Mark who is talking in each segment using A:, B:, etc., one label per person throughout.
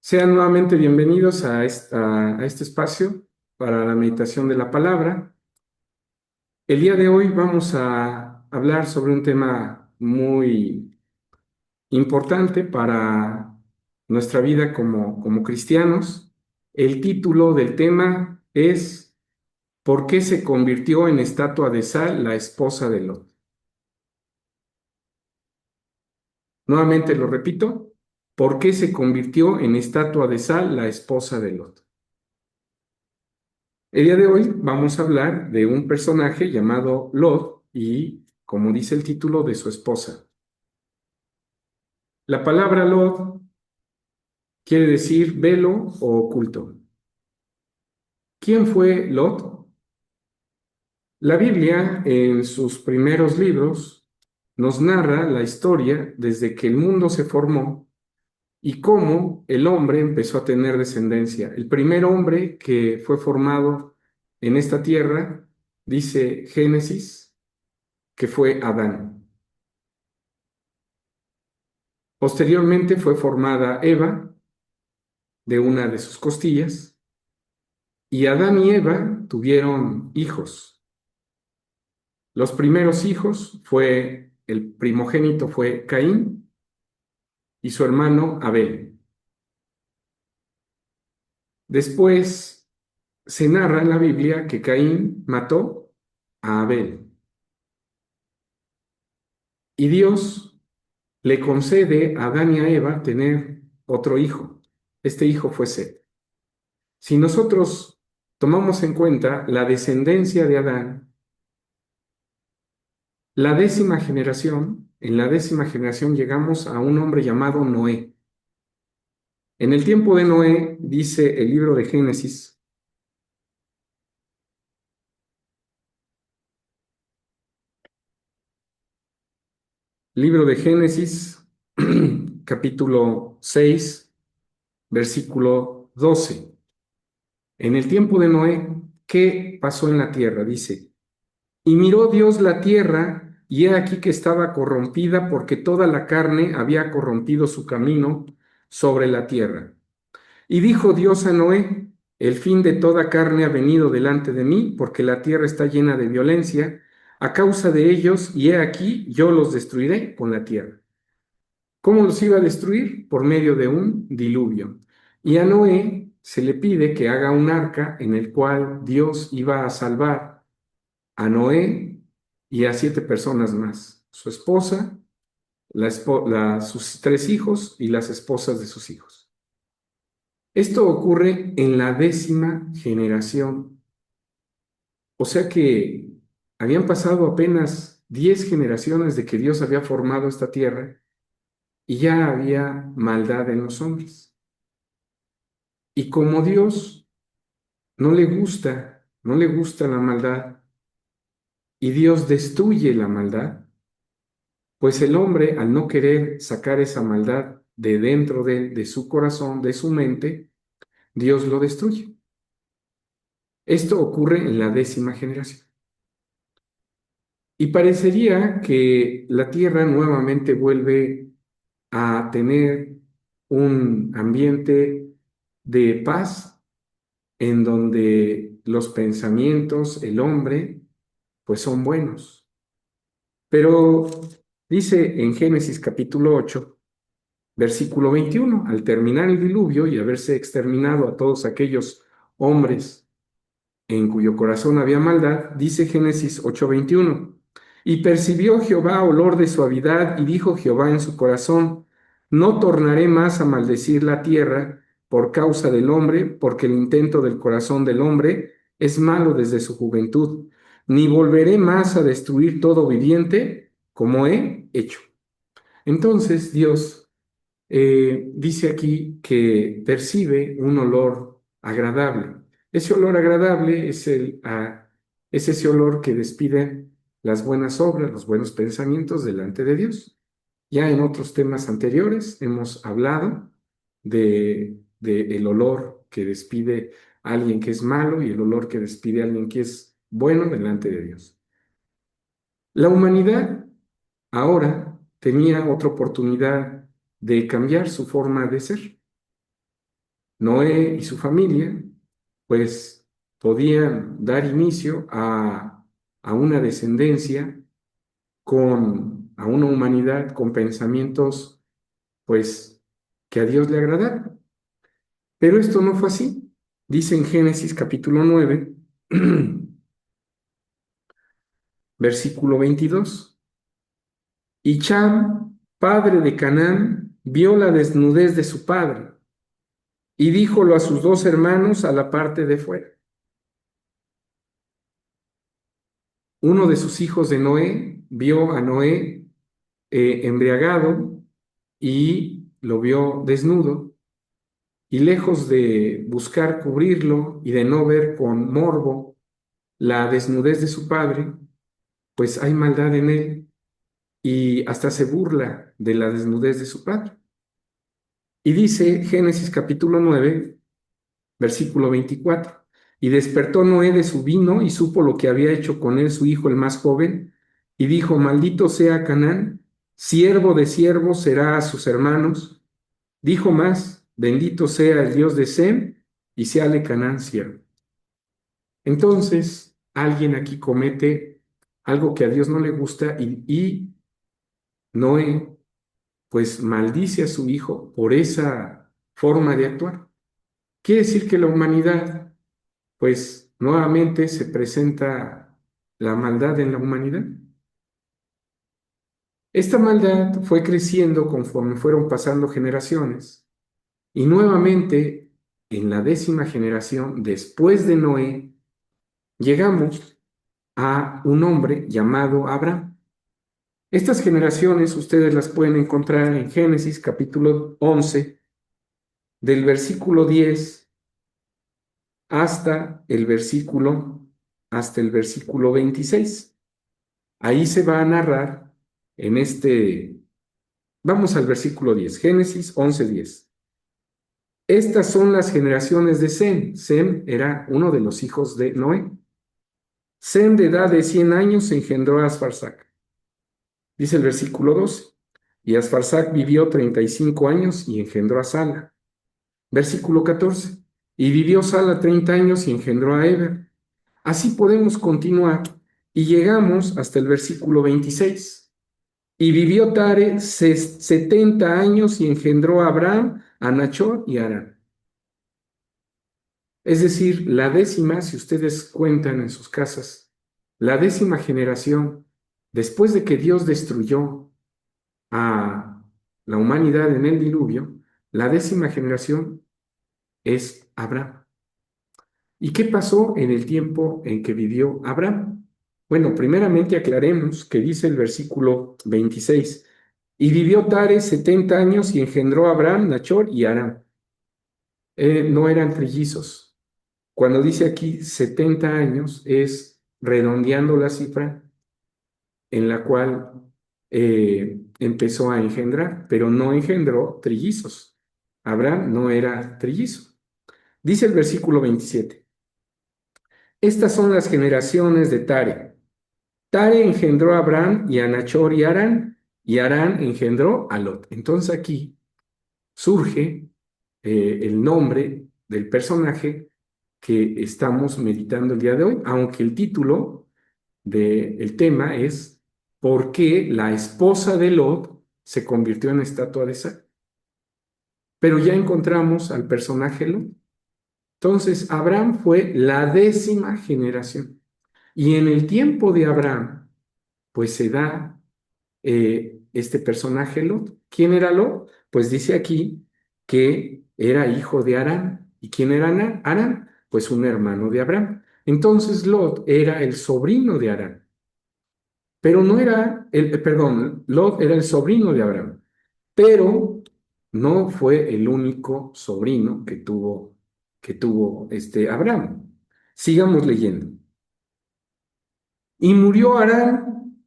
A: Sean nuevamente bienvenidos a este espacio para la meditación de la palabra. El día de hoy vamos a hablar sobre un tema muy importante para nuestra vida como cristianos. El título del tema es ¿Por qué se convirtió en estatua de sal la esposa de Lot? Nuevamente lo repito, ¿por qué se convirtió en estatua de sal la esposa de Lot? El día de hoy vamos a hablar de un personaje llamado Lot y, como dice el título, de su esposa. La palabra Lot quiere decir velo o oculto. ¿Quién fue Lot? La Biblia, en sus primeros libros, nos narra la historia desde que el mundo se formó y cómo el hombre empezó a tener descendencia. El primer hombre que fue formado en esta tierra, dice Génesis, que fue Adán. Posteriormente fue formada Eva de una de sus costillas y Adán y Eva tuvieron hijos. Los primeros hijos el primogénito fue Caín y su hermano Abel. Después se narra en la Biblia que Caín mató a Abel y Dios le concede a Adán y a Eva tener otro hijo. Este hijo fue Set. Si nosotros tomamos en cuenta la descendencia de Adán, en la décima generación llegamos a un hombre llamado Noé. En el tiempo de Noé, dice el libro de Génesis, libro de Génesis, capítulo 6, versículo 12. En el tiempo de Noé, ¿qué pasó en la tierra? Dice, y miró Dios la tierra, y he aquí que estaba corrompida, porque toda la carne había corrompido su camino sobre la tierra. Y dijo Dios a Noé, el fin de toda carne ha venido delante de mí, porque la tierra está llena de violencia a causa de ellos, y he aquí yo los destruiré con la tierra. ¿Cómo los iba a destruir? Por medio de un diluvio. Y a Noé se le pide que haga un arca en el cual Dios iba a salvar a Noé y a 7 personas más, su esposa, sus 3 hijos y las esposas de sus hijos. Esto ocurre en la décima generación, o sea que habían pasado apenas 10 generaciones de que Dios había formado esta tierra y ya había maldad en los hombres. Y como Dios no le gusta la maldad y Dios destruye la maldad, pues el hombre, al no querer sacar esa maldad de dentro de su corazón, de su mente, Dios lo destruye. Esto ocurre en la décima generación. Y parecería que la Tierra nuevamente vuelve a tener un ambiente de paz en donde los pensamientos, el hombre, pues son buenos. Pero dice en Génesis capítulo 8, versículo 21, al terminar el diluvio y haberse exterminado a todos aquellos hombres en cuyo corazón había maldad, dice Génesis 8:21. Y percibió Jehová olor de suavidad, y dijo Jehová en su corazón, no tornaré más a maldecir la tierra por causa del hombre, porque el intento del corazón del hombre es malo desde su juventud, ni volveré más a destruir todo viviente como he hecho. Entonces Dios dice aquí que percibe un olor agradable. Ese olor agradable es ese olor que despide las buenas obras, los buenos pensamientos delante de Dios. Ya en otros temas anteriores hemos hablado de el olor que despide a alguien que es malo y el olor que despide a alguien que es bueno delante de Dios. La humanidad ahora tenía otra oportunidad de cambiar su forma de ser. Noé y su familia, pues podían dar inicio a una descendencia a una humanidad con pensamientos, pues, que a Dios le agradaran. Pero esto no fue así. Dice en Génesis capítulo 9, versículo 22. Y Cham, padre de Canaán, vio la desnudez de su padre y díjolo a sus dos hermanos a la parte de fuera. Uno de sus hijos de Noé vio a Noé embriagado y lo vio desnudo, y lejos de buscar cubrirlo y de no ver con morbo la desnudez de su padre, pues hay maldad en él y hasta se burla de la desnudez de su padre. Y dice Génesis capítulo 9, versículo 24. Y despertó Noé de su vino y supo lo que había hecho con él su hijo el más joven, y dijo, maldito sea Canaán, siervo de siervos será a sus hermanos. Dijo más, bendito sea el Dios de Sem, y séale Canaán siervo. Entonces, alguien aquí comete algo que a Dios no le gusta y Noé, pues maldice a su hijo por esa forma de actuar. Quiere decir que la humanidad, pues nuevamente se presenta la maldad en la humanidad. Esta maldad fue creciendo conforme fueron pasando generaciones y nuevamente en la 10ª generación después de Noé llegamos a un hombre llamado Abraham. Estas generaciones ustedes las pueden encontrar en Génesis capítulo 11 del versículo 10 hasta el versículo hasta el versículo 26. Ahí se va a narrar en vamos al versículo 10, Génesis 11:10. Estas son las generaciones de Sem. Sem era uno de los hijos de Noé. Sem de edad de 100 años engendró a Asfarsac. Dice el versículo 12. Y Asfarsac vivió 35 años y engendró a Sala. Versículo 14. Y vivió Sala 30 años y engendró a Eber. Así podemos continuar y llegamos hasta el versículo 26. Y vivió Tare 70 años y engendró a Abraham, a Nachor y a Harán. Es decir, la 10ª, si ustedes cuentan en sus casas, la 10ª generación, después de que Dios destruyó a la humanidad en el diluvio, la 10ª generación es Abraham. ¿Y qué pasó en el tiempo en que vivió Abraham? Bueno, primeramente aclaremos que dice el versículo 26, y vivió Tare 70 años y engendró a Abraham, Nachor y Aram. No eran trillizos. Cuando dice aquí 70 años es redondeando la cifra en la cual empezó a engendrar, pero no engendró trillizos. Abraham no era trillizo. Dice el versículo 27. Estas son las generaciones de Tare. Tare engendró a Abraham y a Nachor y Harán engendró a Lot. Entonces aquí surge el nombre del personaje que estamos meditando el día de hoy, aunque el título del tema es ¿por qué la esposa de Lot se convirtió en estatua de sal? Pero ya encontramos al personaje Lot. Entonces, Abraham fue la 10ª generación. Y en el tiempo de Abraham, pues se da este personaje Lot. ¿Quién era Lot? Pues dice aquí que era hijo de Harán. ¿Y quién era Harán? Pues un hermano de Abraham. Entonces Lot era el sobrino de Harán. Pero no era, perdón, Lot era el sobrino de Abraham, pero no fue el único sobrino que tuvo este Abraham. Sigamos leyendo. Y murió Harán,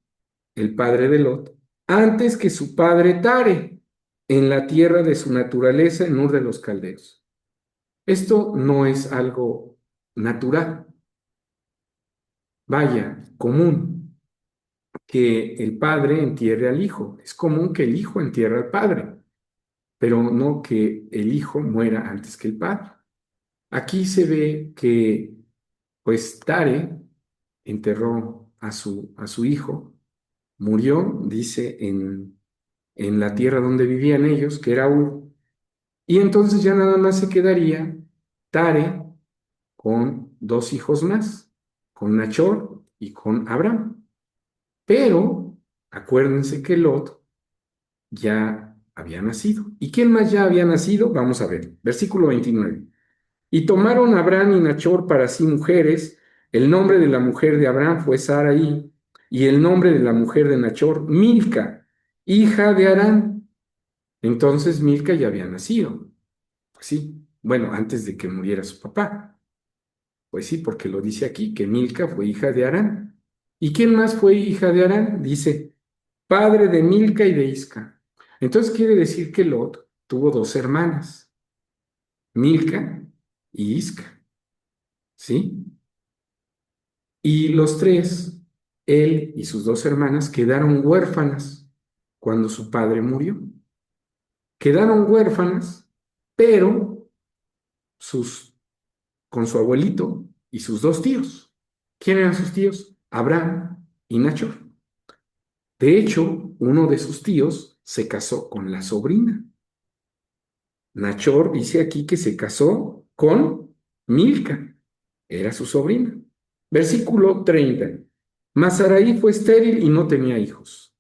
A: el padre de Lot, antes que su padre Tare, en la tierra de su naturaleza, en Ur de los Caldeos. Esto no es algo natural, vaya, común, que el padre entierre al hijo. Es común que el hijo entierre al padre. pero no que el hijo muera antes que el padre. Aquí se ve que, pues, Tare enterró a su hijo, murió, dice, en la tierra donde vivían ellos, que era Ur, y entonces ya nada más se quedaría Tare con dos hijos más, con Nachor y con Abraham. Pero acuérdense que Lot ya había nacido. ¿Y quién más ya había nacido? Vamos a ver, versículo 29. Y tomaron a Abraham y Nachor para sí mujeres. El nombre de la mujer de Abraham fue Sarai, y el nombre de la mujer de Nachor, Milca, hija de Harán. Entonces Milca ya había nacido. Pues sí, bueno, antes de que muriera su papá. Pues sí, porque lo dice aquí, que Milca fue hija de Harán. ¿Y quién más fue hija de Harán? Dice, padre de Milca y de Isca. Entonces quiere decir que Lot tuvo dos hermanas, Milca y Isca, ¿sí? Y los tres, él y sus dos hermanas, quedaron huérfanas cuando su padre murió. Quedaron huérfanas, pero sus, con su abuelito y sus dos tíos. ¿Quién eran sus tíos? Abraham y Nachor. De hecho, uno de sus tíos se casó con la sobrina. Nachor dice aquí que se casó con Milca, era su sobrina. Versículo 30. Mas Sarai fue estéril y no tenía hijos.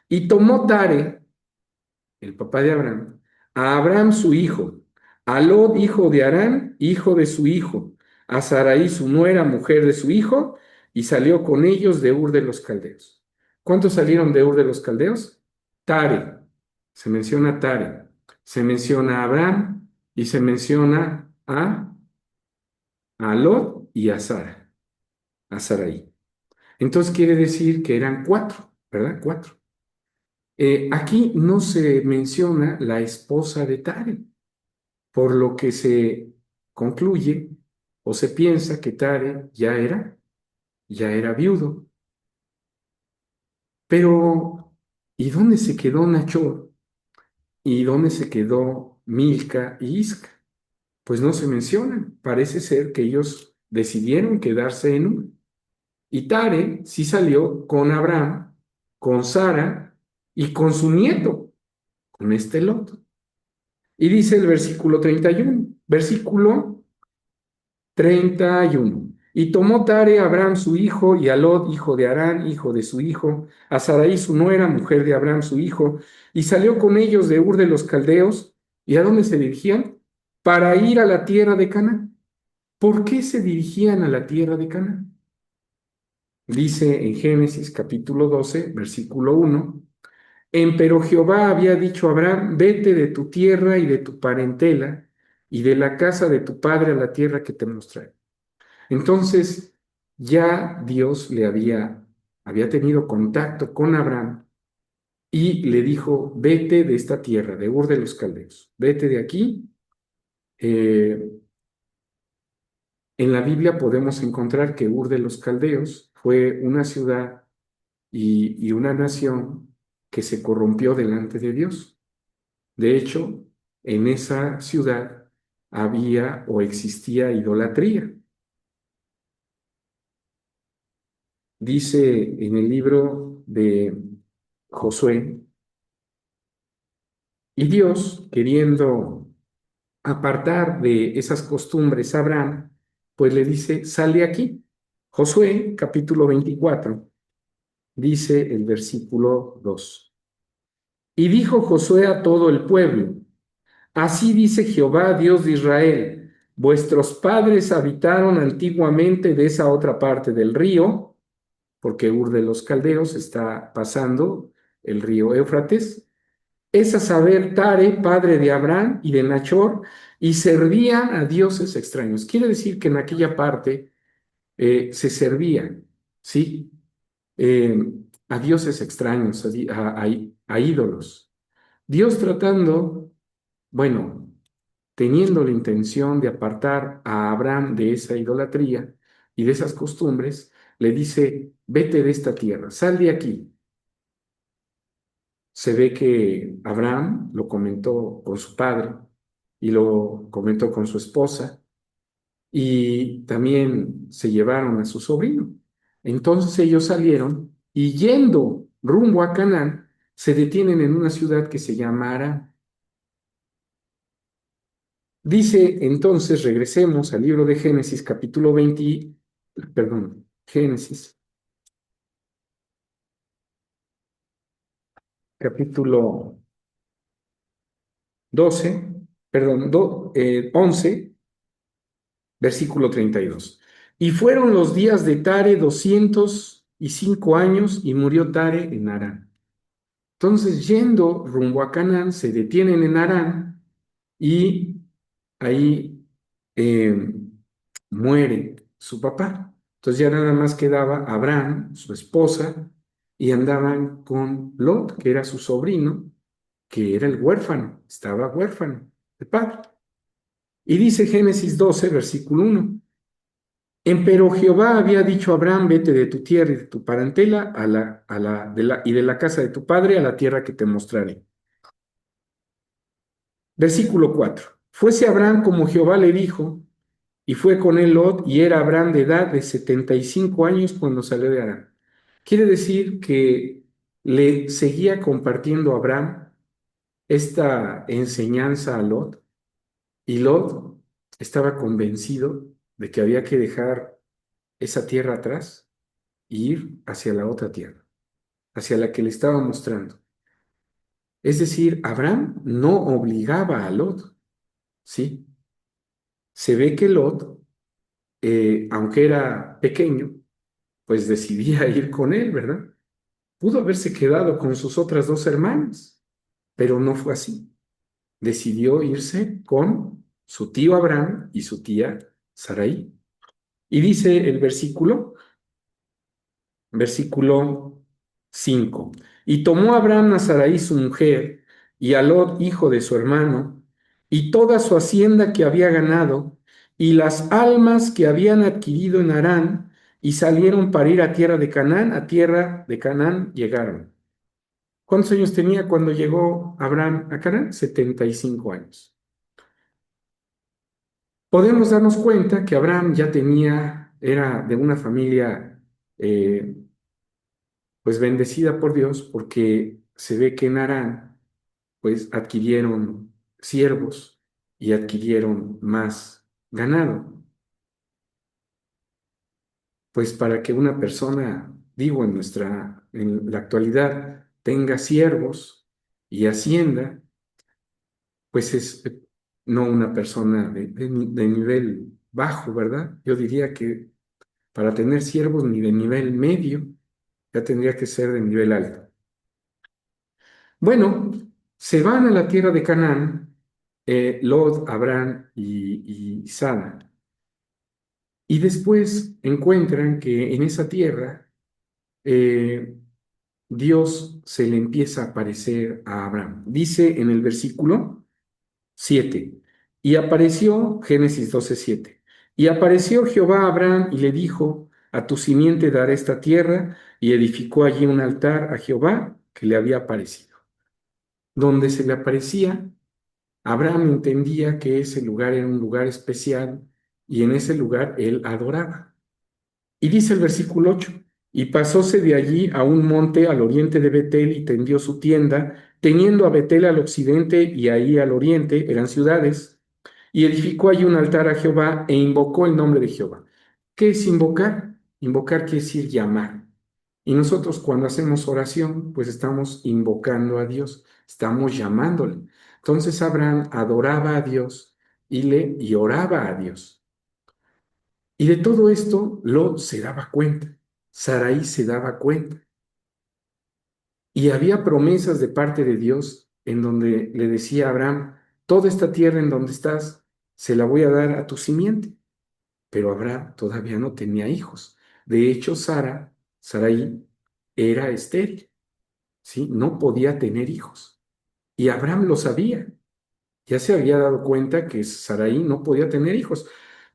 A: Y tomó Tare, el papá de Abraham, a Abraham su hijo, a Lot, hijo de Harán, hijo de su hijo, a Sarai su nuera, mujer de su hijo, y salió con ellos de Ur de los Caldeos. ¿Cuántos salieron de Ur de los Caldeos? Tare, se menciona Tare, se menciona a Abraham y se menciona a Lot y a Sara, a Sarai. Entonces quiere decir que eran cuatro, ¿verdad? Cuatro. Aquí no se menciona la esposa de Tare, por lo que se concluye o se piensa que Tare ya era viudo. Pero, ¿y dónde se quedó Nachor? ¿Y dónde se quedó Milca y Isca? Pues no se mencionan. Parece ser que ellos decidieron quedarse en Ur. Y Tare sí salió con Abraham, con Sara y con su nieto, con este Lot. Y dice el versículo 31, versículo 31. Y tomó Tare a Abraham su hijo, y a Lot, hijo de Harán, hijo de su hijo, a Sarai su nuera, mujer de Abraham su hijo, y salió con ellos de Ur de los Caldeos. ¿Y a dónde se dirigían? Para ir a la tierra de Canaán. ¿Por qué se dirigían a la tierra de Canaán? Dice en Génesis capítulo 12, versículo 1. Empero Jehová había dicho a Abraham, vete de tu tierra y de tu parentela y de la casa de tu padre a la tierra que te mostraré. Entonces ya Dios había tenido contacto con Abraham y le dijo, vete de esta tierra, de Ur de los Caldeos, vete de aquí. Eh, en la Biblia podemos encontrar que Ur de los Caldeos fue una ciudad y una nación que se corrompió delante de Dios. De hecho, en esa ciudad había o existía idolatría. Dice en el libro de Josué, y Dios, queriendo apartar de esas costumbres a Abraham, pues le dice, sale aquí. Josué, capítulo 24, dice el versículo 2. Y dijo Josué a todo el pueblo, así dice Jehová, Dios de Israel, vuestros padres habitaron antiguamente de esa otra parte del río, porque Ur de los Caldeos está pasando el río Éufrates, es a saber Tare, padre de Abraham y de Nachor, y servían a dioses extraños. Quiere decir que en aquella parte se servían, ¿sí? Eh, a dioses extraños, a ídolos. Dios tratando, bueno, teniendo la intención de apartar a Abraham de esa idolatría y de esas costumbres, le dice, vete de esta tierra, sal de aquí, se ve que Abraham lo comentó con su padre y lo comentó con su esposa y también se llevaron a su sobrino. Entonces ellos salieron y yendo rumbo a Canaán, se detienen en una ciudad que se llama Harán. Dice entonces, regresemos al libro de Génesis, capítulo 20, perdón, Génesis, capítulo 12, perdón, 11, versículo 32. Y fueron los días de Tare 205 años y murió Tare en Harán. Entonces, yendo rumbo a Canaán, se detienen en Harán y ahí eh, muere su papá. Entonces ya nada más quedaba Abraham, su esposa, y andaban con Lot, que era su sobrino, que era el huérfano, estaba huérfano, el padre. Y dice Génesis 12, versículo 1. Empero Jehová había dicho a Abraham, vete de tu tierra y de tu parentela y de la casa de tu padre a la tierra que te mostraré. Versículo 4. Fuese Abraham como Jehová le dijo, y fue con él Lot, y era Abraham de edad de 75 años cuando salió de Harán. Quiere decir que le seguía compartiendo a Abraham esta enseñanza a Lot, y Lot estaba convencido de que había que dejar esa tierra atrás e ir hacia la otra tierra, hacia la que le estaba mostrando. Es decir, Abraham no obligaba a Lot, ¿sí? Se ve que Lot, aunque era pequeño, pues decidía ir con él, ¿verdad? Pudo haberse quedado con sus otras dos hermanas, pero no fue así. Decidió irse con su tío Abraham y su tía Sarai. Y dice el versículo 5. Y tomó Abraham a Sarai su mujer y a Lot, hijo de su hermano, y toda su hacienda que había ganado, y las almas que habían adquirido en Harán, y salieron para ir a tierra de Canaán, a tierra de Canaán llegaron. ¿Cuántos años tenía cuando llegó Abraham a Canaán? 75 años. Podemos darnos cuenta que Abraham ya era de una familia eh, pues bendecida por Dios porque se ve que en Harán pues adquirieron siervos y adquirieron más ganado. Pues para que una persona, digo, en la actualidad, tenga siervos y hacienda, pues es no una persona de nivel bajo, ¿verdad? Yo diría que para tener siervos ni de nivel medio, ya tendría que ser de nivel alto. Bueno, se van a la tierra de Canaán, Lot, Abraham y Sara, y después encuentran que en esa tierra eh, Dios se le empieza a aparecer a Abraham. Dice en el versículo 7. Y apareció, Génesis 12:7. Y apareció Jehová a Abraham y le dijo, a tu simiente daré esta tierra, y edificó allí un altar a Jehová que le había aparecido. Donde se le aparecía, Abraham entendía que ese lugar era un lugar especial y en ese lugar él adoraba. Y dice el versículo 8, y pasóse de allí a un monte al oriente de Betel y tendió su tienda, teniendo a Betel al occidente y ahí al oriente, eran ciudades, y edificó allí un altar a Jehová e invocó el nombre de Jehová. ¿Qué es invocar? Invocar quiere decir llamar. Y nosotros cuando hacemos oración, pues estamos invocando a Dios, estamos llamándole. Entonces Abraham adoraba a Dios y oraba a Dios. Y de todo esto, Lot se daba cuenta, Sarai se daba cuenta. Y había promesas de parte de Dios en donde le decía a Abraham, toda esta tierra en donde estás, se la voy a dar a tu simiente. Pero Abraham todavía no tenía hijos. De hecho, Sarai, era estéril, ¿sí? No podía tener hijos. Y Abraham lo sabía. Ya se había dado cuenta que Sarai no podía tener hijos.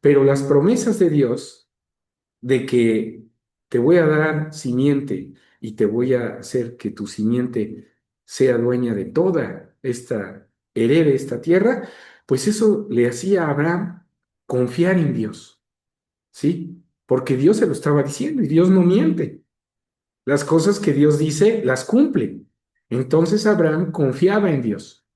A: Pero las promesas de Dios de que te voy a dar simiente y te voy a hacer que tu simiente sea dueña de toda esta, herede esta tierra, pues eso le hacía a Abraham confiar en Dios, ¿sí? Porque Dios se lo estaba diciendo y Dios no miente. Las cosas que Dios dice, las cumple. Entonces Abraham confiaba en Dios.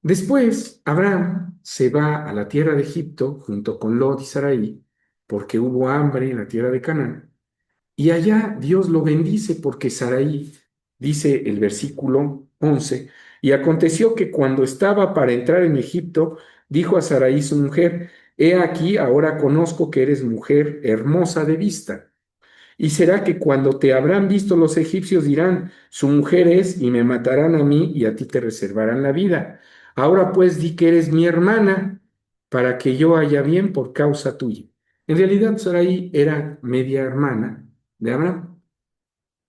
A: Después, Abraham se va a la tierra de Egipto junto con Lot y Sarai, porque hubo hambre en la tierra de Canaán. Y allá Dios lo bendice porque Sarai, dice el versículo 11, y aconteció que cuando estaba para entrar en Egipto, dijo a Sarai su mujer, he aquí, ahora conozco que eres mujer hermosa de vista. Y será que cuando te habrán visto los egipcios dirán, su mujer es, y me matarán a mí, y a ti te reservarán la vida. Ahora pues di que eres mi hermana, para que yo haya bien por causa tuya. En realidad, Sarai era media hermana de Abraham.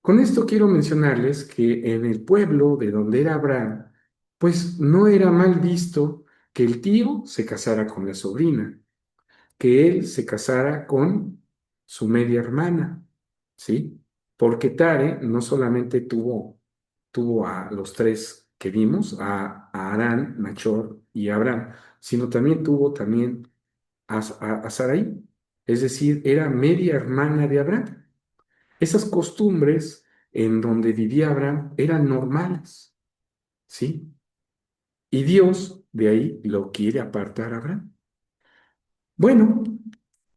A: Con esto quiero mencionarles que en el pueblo de donde era Abraham, pues no era mal visto que el tío se casara con la sobrina, que él se casara con su media hermana, ¿sí? Porque Tare no solamente tuvo a los tres que vimos, a Arán, Nachor y Abraham, sino también tuvo también a Sarai, es decir, era media hermana de Abraham. Esas costumbres en donde vivía Abraham eran normales, ¿sí? Y Dios de ahí lo quiere apartar a Abraham. Bueno,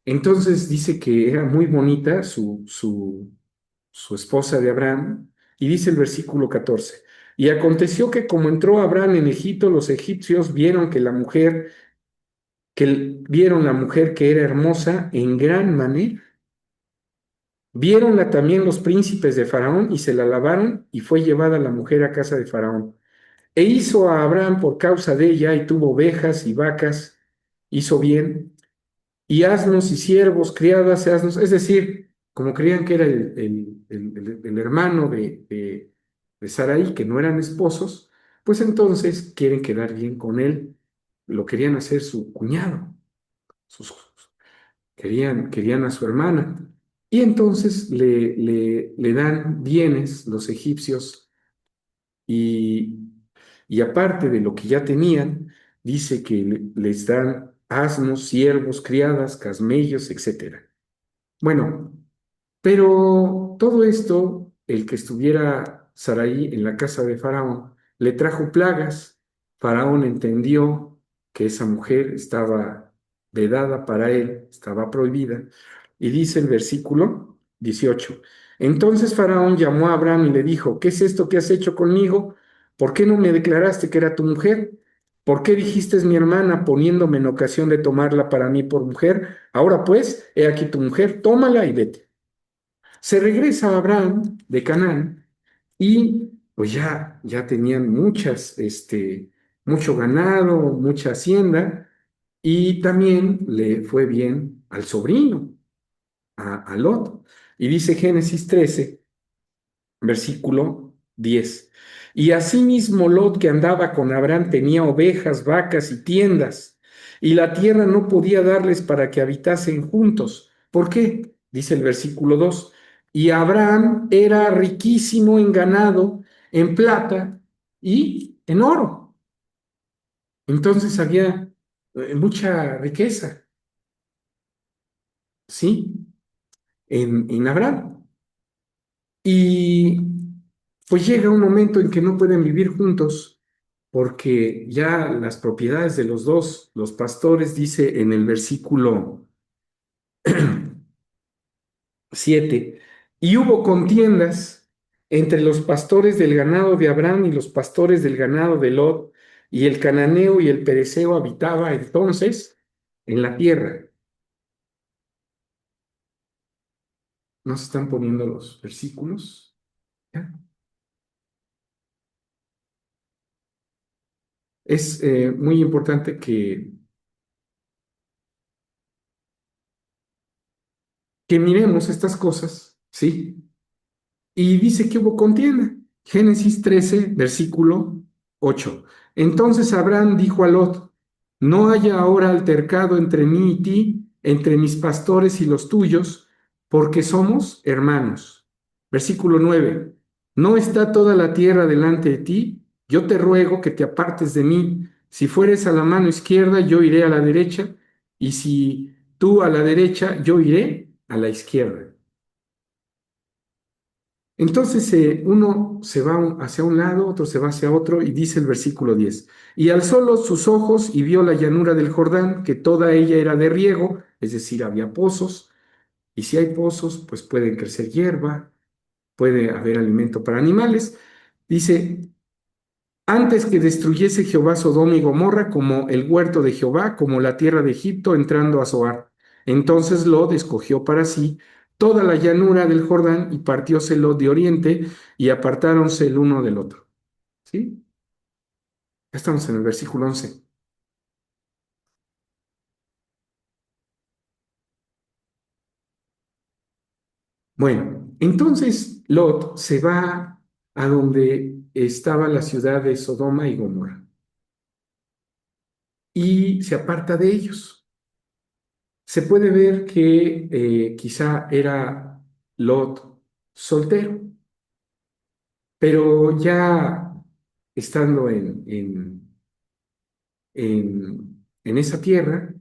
A: entonces dice que era muy bonita su esposa de Abraham, y dice el versículo 14, y aconteció que como entró Abraham en Egipto, los egipcios vieron la mujer que era hermosa en gran manera. Viéronla también los príncipes de Faraón y se la lavaron, y fue llevada la mujer a casa de Faraón. E hizo a Abraham por causa de ella, y tuvo ovejas y vacas, hizo bien, y asnos y siervos, criadas y asnos, es decir, como creían que era el hermano de Sarai, que no eran esposos, pues entonces quieren quedar bien con él, lo querían hacer su cuñado, sus, querían a su hermana. Y entonces le dan bienes los egipcios y, y aparte de lo que ya tenían, dice que les dan asnos, siervos, criadas, casmellos, etcétera. Bueno, pero todo esto, el que estuviera Sarai en la casa de Faraón, le trajo plagas. Faraón entendió que esa mujer estaba vedada para él, estaba prohibida, y dice el versículo 18. Entonces Faraón llamó a Abraham y le dijo, ¿qué es esto que has hecho conmigo? ¿Por qué no me declaraste que era tu mujer? ¿Por qué dijiste es mi hermana, poniéndome en ocasión de tomarla para mí por mujer? Ahora pues, he aquí tu mujer, tómala y vete. Se regresa a Abraham de Canaán y pues ya tenían mucho ganado, mucha hacienda, y también le fue bien al sobrino, a Lot. Y dice Génesis 13, versículo 10. Y asimismo Lot, que andaba con Abraham, tenía ovejas, vacas y tiendas, y la tierra no podía darles para que habitasen juntos. ¿Por qué? Dice el versículo 2. Y Abraham era riquísimo en ganado, en plata y en oro. Entonces había mucha riqueza, ¿sí? En Abraham. Y pues llega un momento en que no pueden vivir juntos porque ya las propiedades de los dos, los pastores, dice en el versículo 7, y hubo contiendas entre los pastores del ganado de Abraham y los pastores del ganado de Lot, y el cananeo y el pereceo habitaba entonces en la tierra. ¿No se están poniendo los versículos? ¿Ya? Es muy importante que miremos estas cosas, ¿sí? Y dice que hubo contienda. Génesis 13, versículo 8. Entonces Abraham dijo a Lot, no haya ahora altercado entre mí y ti, entre mis pastores y los tuyos, porque somos hermanos. Versículo 9. ¿No está toda la tierra delante de ti? Yo te ruego que te apartes de mí. Si fueres a la mano izquierda, yo iré a la derecha, y si tú a la derecha, yo iré a la izquierda. Entonces uno se va hacia un lado, otro se va hacia otro, y dice el versículo 10: y alzó sus ojos y vio la llanura del Jordán, que toda ella era de riego, es decir, había pozos, y si hay pozos, pues pueden crecer hierba, puede haber alimento para animales. Dice, antes que destruyese Jehová Sodoma y Gomorra, como el huerto de Jehová, como la tierra de Egipto, entrando a Zoar. Entonces Lot escogió para sí toda la llanura del Jordán y partióse Lot de oriente y apartáronse el uno del otro. ¿Sí? Ya estamos en el versículo 11. Bueno, entonces Lot se va a donde estaba la ciudad de Sodoma y Gomorra y se aparta de ellos. Se puede ver que quizá era Lot soltero, pero ya estando en esa tierra,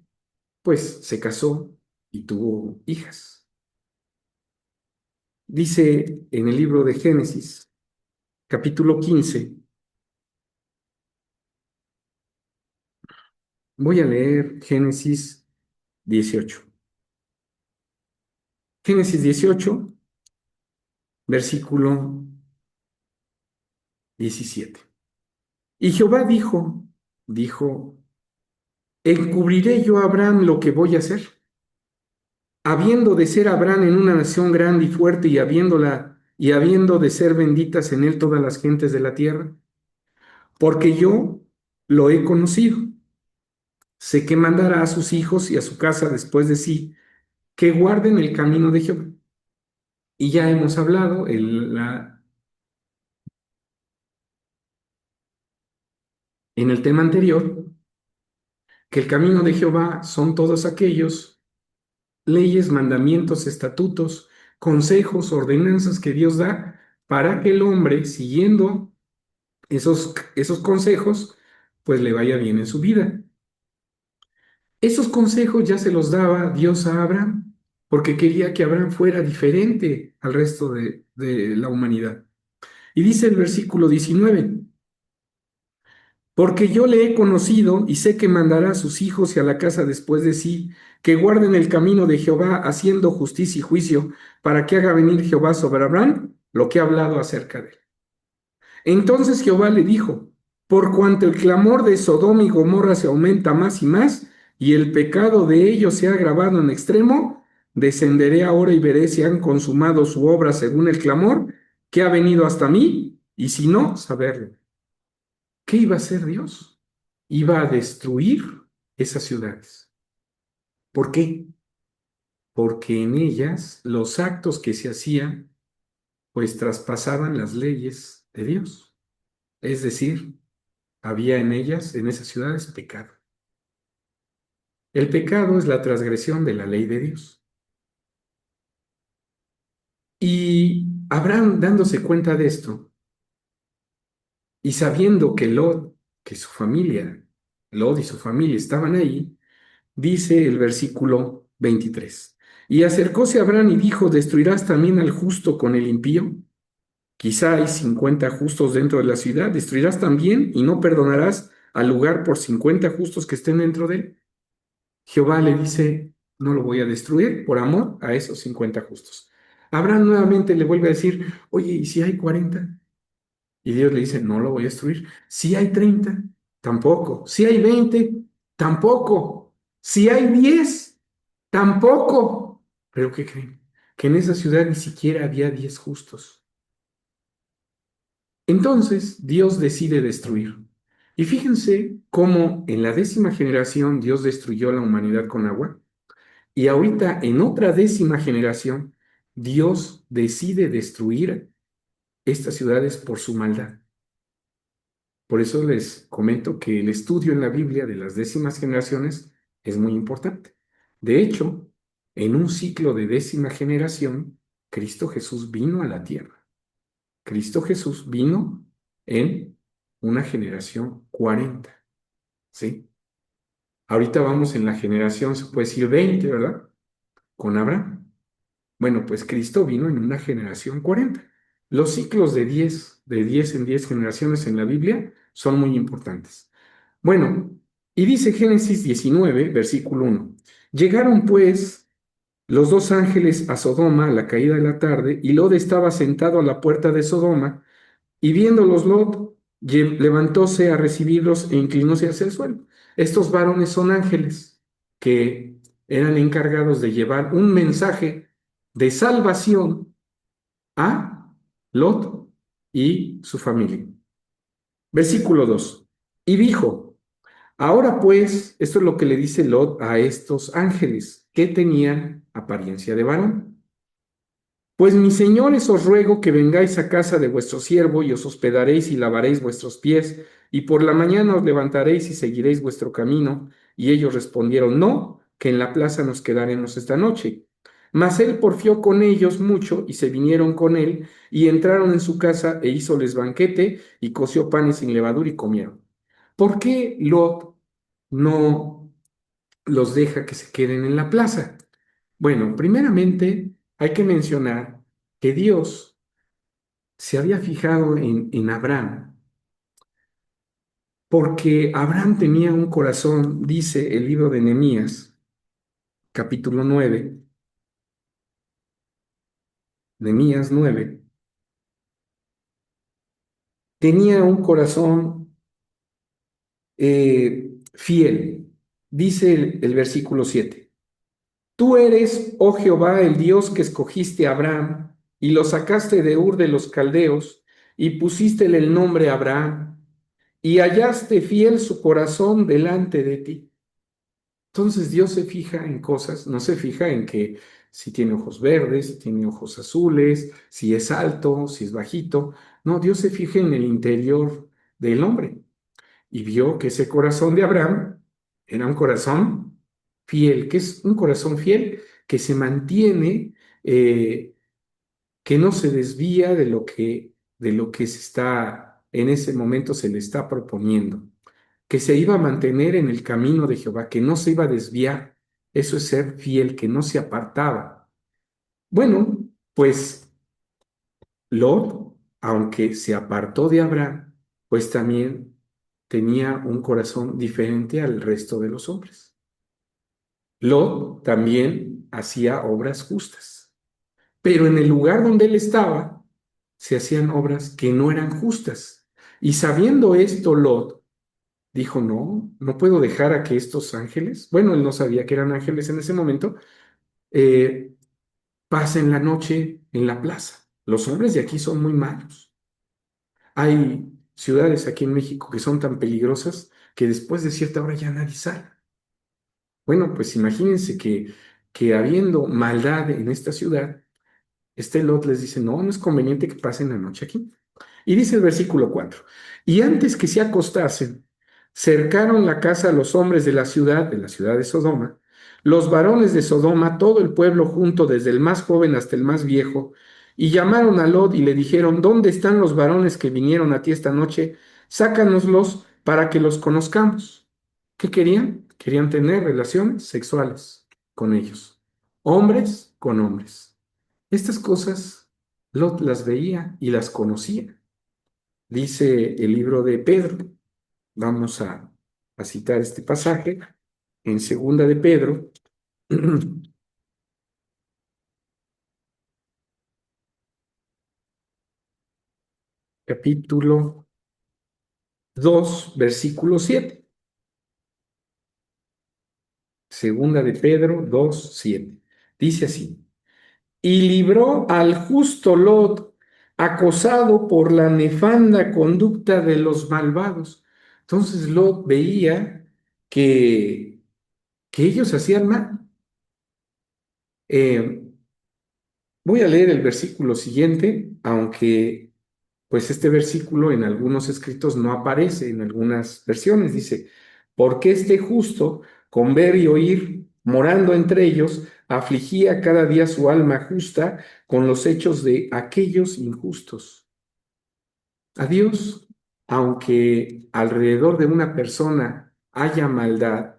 A: pues se casó y tuvo hijas. Dice en el libro de Génesis, capítulo 15, voy a leer Génesis 18. Génesis 18, versículo 17. Y Jehová dijo, ¿encubriré yo a Abraham lo que voy a hacer? Habiendo de ser Abraham en una nación grande y fuerte y habiendo de ser benditas en él todas las gentes de la tierra, porque yo lo he conocido. Sé que mandará a sus hijos y a su casa después de sí, que guarden el camino de Jehová. Y ya hemos hablado en el tema anterior que el camino de Jehová son todos aquellos leyes, mandamientos, estatutos, consejos, ordenanzas que Dios da para que el hombre, siguiendo esos consejos, pues le vaya bien en su vida. Esos consejos ya se los daba Dios a Abraham, porque quería que Abraham fuera diferente al resto de la humanidad. Y dice el versículo 19, porque yo le he conocido y sé que mandará a sus hijos y a la casa después de sí, que guarden el camino de Jehová, haciendo justicia y juicio, para que haga venir Jehová sobre Abraham lo que ha hablado acerca de él. Entonces Jehová le dijo, por cuanto el clamor de Sodoma y Gomorra se aumenta más y más, y el pecado de ellos se ha agravado en extremo, descenderé ahora y veré si han consumado su obra según el clamor que ha venido hasta mí, y si no, saberlo. ¿Qué iba a hacer Dios? Iba a destruir esas ciudades. ¿Por qué? Porque en ellas los actos que se hacían, pues traspasaban las leyes de Dios. Es decir, había en ellas, en esas ciudades, pecado. El pecado es la transgresión de la ley de Dios. Y Abraham, dándose cuenta de esto y sabiendo que que su familia, Lot y su familia estaban ahí, dice el versículo 23. Y acercóse Abraham y dijo, ¿destruirás también al justo con el impío? Quizá hay 50 justos dentro de la ciudad, ¿destruirás también y no perdonarás al lugar por 50 justos que estén dentro de él? Jehová le dice, no lo voy a destruir por amor a esos 50 justos. Abraham nuevamente le vuelve a decir, oye, ¿y si hay 40? Y Dios le dice, no lo voy a destruir. Si hay 30, tampoco. Si hay 20, tampoco. Si hay 10, tampoco. ¿Pero qué creen? Que en esa ciudad ni siquiera había 10 justos. Entonces Dios decide destruir. Y fíjense cómo en la 10ª generación Dios destruyó a la humanidad con agua. Y ahorita en otra 10ª generación, Dios decide destruir estas ciudades por su maldad. Por eso les comento que el estudio en la Biblia de las 10ª generaciones es muy importante. De hecho, en un ciclo de 10ª generación, Cristo Jesús vino a la tierra. Cristo Jesús vino en una generación 40, ¿sí? Ahorita vamos en la generación, se puede decir 20, ¿verdad? Con Abraham. Bueno, pues Cristo vino en una generación 40. Los ciclos de 10 en 10 generaciones en la Biblia son muy importantes. Bueno, y dice Génesis 19, versículo 1. Llegaron pues los dos ángeles a Sodoma a la caída de la tarde, y Lot estaba sentado a la puerta de Sodoma, y viéndolos Lot levantóse a recibirlos e inclinóse hacia el suelo. Estos varones son ángeles que eran encargados de llevar un mensaje de salvación a Lot y su familia. Versículo 2. Y dijo, ahora pues, esto es lo que le dice Lot a estos ángeles que tenían apariencia de varón. Pues mis señores, os ruego que vengáis a casa de vuestro siervo y os hospedaréis y lavaréis vuestros pies, y por la mañana os levantaréis y seguiréis vuestro camino. Y ellos respondieron, no, que en la plaza nos quedaremos esta noche. Mas él porfió con ellos mucho, y se vinieron con él, y entraron en su casa, e hízoles banquete, y coció panes sin levadura, y comieron. ¿Por qué Lot no los deja que se queden en la plaza? Bueno, primeramente hay que mencionar que Dios se había fijado en Abraham, porque Abraham tenía un corazón, dice el libro de Nehemías, capítulo 9, Nehemías 9, tenía un corazón fiel. Dice el versículo 7. Tú eres, oh Jehová, el Dios que escogiste a Abraham y lo sacaste de Ur de los Caldeos y pusístele el nombre Abraham y hallaste fiel su corazón delante de ti. Entonces Dios se fija en cosas, no se fija en que si tiene ojos verdes, si tiene ojos azules, si es alto, si es bajito. No, Dios se fija en el interior del hombre y vio que ese corazón de Abraham era un corazón fiel. ¿Qué es un corazón fiel? Que se mantiene, que no se desvía de lo que se está, en ese momento se le está proponiendo, que se iba a mantener en el camino de Jehová, que no se iba a desviar. Eso es ser fiel, que no se apartaba. Bueno, pues Lot, aunque se apartó de Abraham, pues también tenía un corazón diferente al resto de los hombres. Lot también hacía obras justas, pero en el lugar donde él estaba se hacían obras que no eran justas. Y sabiendo esto, Lot dijo, no, no puedo dejar a que estos ángeles, bueno, él no sabía que eran ángeles en ese momento, eh, pasen la noche en la plaza. Los hombres de aquí son muy malos. Hay ciudades aquí en México que son tan peligrosas que después de cierta hora ya nadie sale. Bueno, pues imagínense que habiendo maldad en esta ciudad, este Lot les dice, no, no es conveniente que pasen la noche aquí. Y dice el versículo 4, y antes que se acostasen, cercaron la casa a los hombres de la ciudad de Sodoma, los varones de Sodoma, todo el pueblo junto, desde el más joven hasta el más viejo, y llamaron a Lot y le dijeron, ¿dónde están los varones que vinieron a ti esta noche? Sácanoslos para que los conozcamos. ¿Qué querían? Querían tener relaciones sexuales con ellos, hombres con hombres. Estas cosas Lot las veía y las conocía. Dice el libro de Pedro, vamos a citar este pasaje, en segunda de Pedro, capítulo 2 versículo 7. Segunda de Pedro 2 7. Dice así, y libró al justo Lot, acosado por la nefanda conducta de los malvados. Entonces Lot veía que ellos hacían mal. Eh, Voy a leer el versículo siguiente, aunque pues este versículo en algunos escritos no aparece, en algunas versiones dice, porque este justo, con ver y oír, morando entre ellos, afligía cada día su alma justa con los hechos de aquellos injustos. A Dios, aunque alrededor de una persona haya maldad,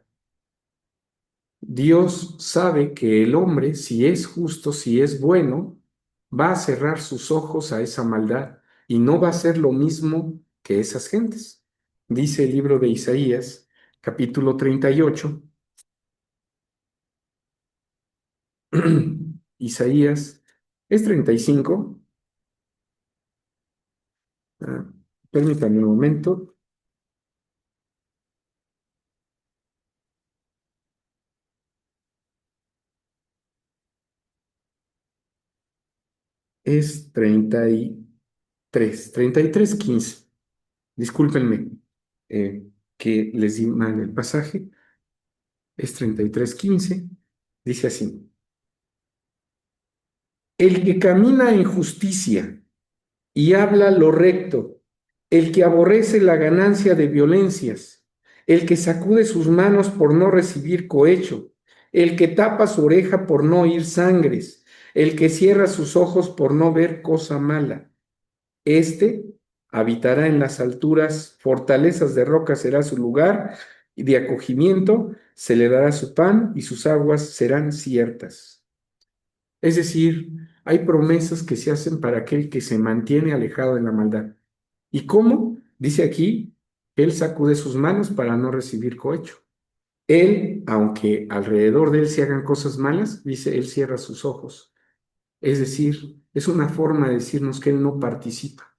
A: Dios sabe que el hombre, si es justo, si es bueno, va a cerrar sus ojos a esa maldad y no va a ser lo mismo que esas gentes. Dice el libro de Isaías, capítulo 38, Isaías es 35. ah, Permítanme un momento, es 33, 15. Discúlpenme que les di mal el pasaje, es 33, 15. Dice así: el que camina en justicia y habla lo recto, el que aborrece la ganancia de violencias, el que sacude sus manos por no recibir cohecho, el que tapa su oreja por no oír sangres, el que cierra sus ojos por no ver cosa mala. Este habitará en las alturas, fortalezas de roca será su lugar, y de acogimiento se le dará su pan y sus aguas serán ciertas. Es decir, hay promesas que se hacen para aquel que se mantiene alejado de la maldad. ¿Y cómo? Dice aquí, él sacude sus manos para no recibir cohecho. Él, aunque alrededor de él se hagan cosas malas, dice, él cierra sus ojos. Es decir, es una forma de decirnos que él no participa.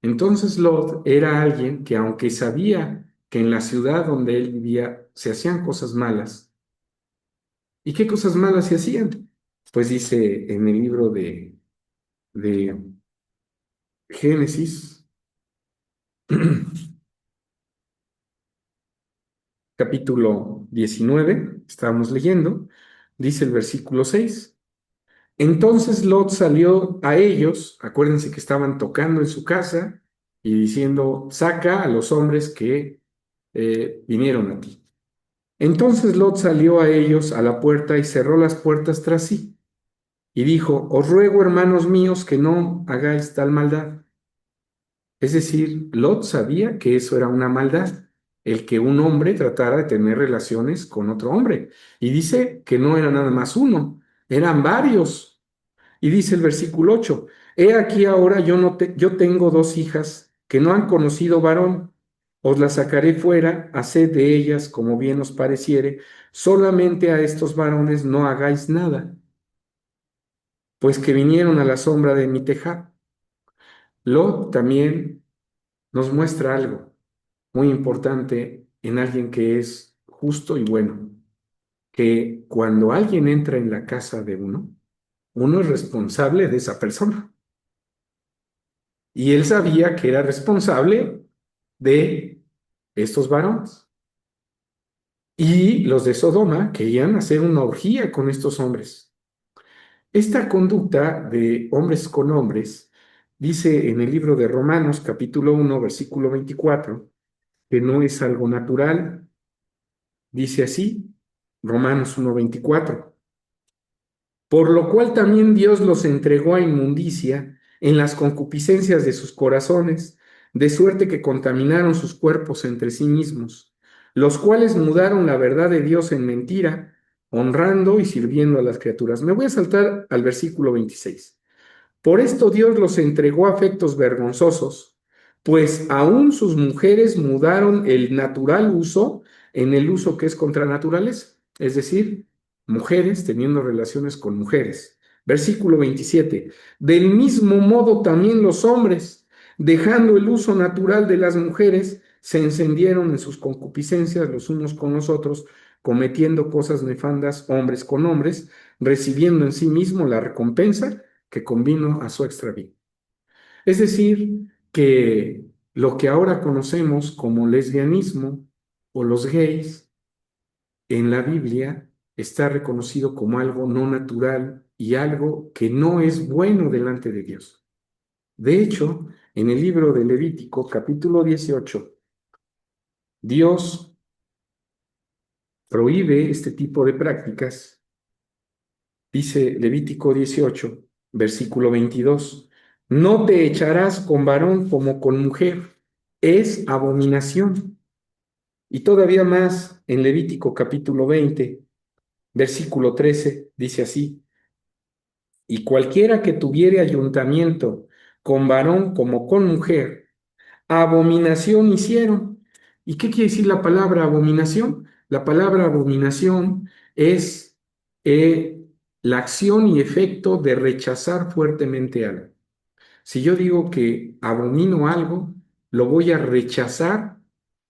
A: Entonces Lot era alguien que aunque sabía que en la ciudad donde él vivía se hacían cosas malas, ¿y qué cosas malas se hacían? Pues dice en el libro de Génesis, capítulo 19, estábamos leyendo, dice el versículo 6. Entonces Lot salió a ellos, acuérdense que estaban tocando en su casa y diciendo, saca a los hombres que vinieron a ti. Entonces Lot salió a ellos a la puerta y cerró las puertas tras sí. Y dijo, os ruego, hermanos míos, que no hagáis tal maldad. Es decir, Lot sabía que eso era una maldad, el que un hombre tratara de tener relaciones con otro hombre. Y dice que no era nada más uno, eran varios. Y dice el versículo 8, he aquí ahora yo tengo dos hijas que no han conocido varón. Os las sacaré fuera, haced de ellas como bien os pareciere, solamente a estos varones no hagáis nada, pues que vinieron a la sombra de mi tejado. Lot también nos muestra algo muy importante en alguien que es justo y bueno, que cuando alguien entra en la casa de uno, uno es responsable de esa persona. Y él sabía que era responsable de estos varones. Y los de Sodoma querían hacer una orgía con estos hombres. Esta conducta de hombres con hombres dice en el libro de Romanos capítulo 1 versículo 24 que no es algo natural. Dice así, Romanos 1:24. Por lo cual también Dios los entregó a inmundicia en las concupiscencias de sus corazones, de suerte que contaminaron sus cuerpos entre sí mismos, los cuales mudaron la verdad de Dios en mentira, honrando y sirviendo a las criaturas. Me voy a saltar al versículo 26. Por esto Dios los entregó a afectos vergonzosos, pues aún sus mujeres mudaron el natural uso en el uso que es contra naturaleza, es decir, mujeres teniendo relaciones con mujeres. Versículo 27. Del mismo modo también los hombres, dejando el uso natural de las mujeres, se encendieron en sus concupiscencias los unos con los otros, cometiendo cosas nefandas hombres con hombres, recibiendo en sí mismo la recompensa que convino a su extravío. Es decir, que lo que ahora conocemos como lesbianismo o los gays en la Biblia está reconocido como algo no natural y algo que no es bueno delante de Dios. De hecho, en el libro de Levítico, capítulo 18, Dios prohíbe este tipo de prácticas. Dice Levítico 18, versículo 22. No te echarás con varón como con mujer, es abominación. Y todavía más en Levítico capítulo 20, versículo 13, dice así, y cualquiera que tuviere ayuntamiento con varón como con mujer, abominación hicieron. ¿Y qué quiere decir la palabra abominación? La palabra abominación es la acción y efecto de rechazar fuertemente algo. Si yo digo que abomino algo, lo voy a rechazar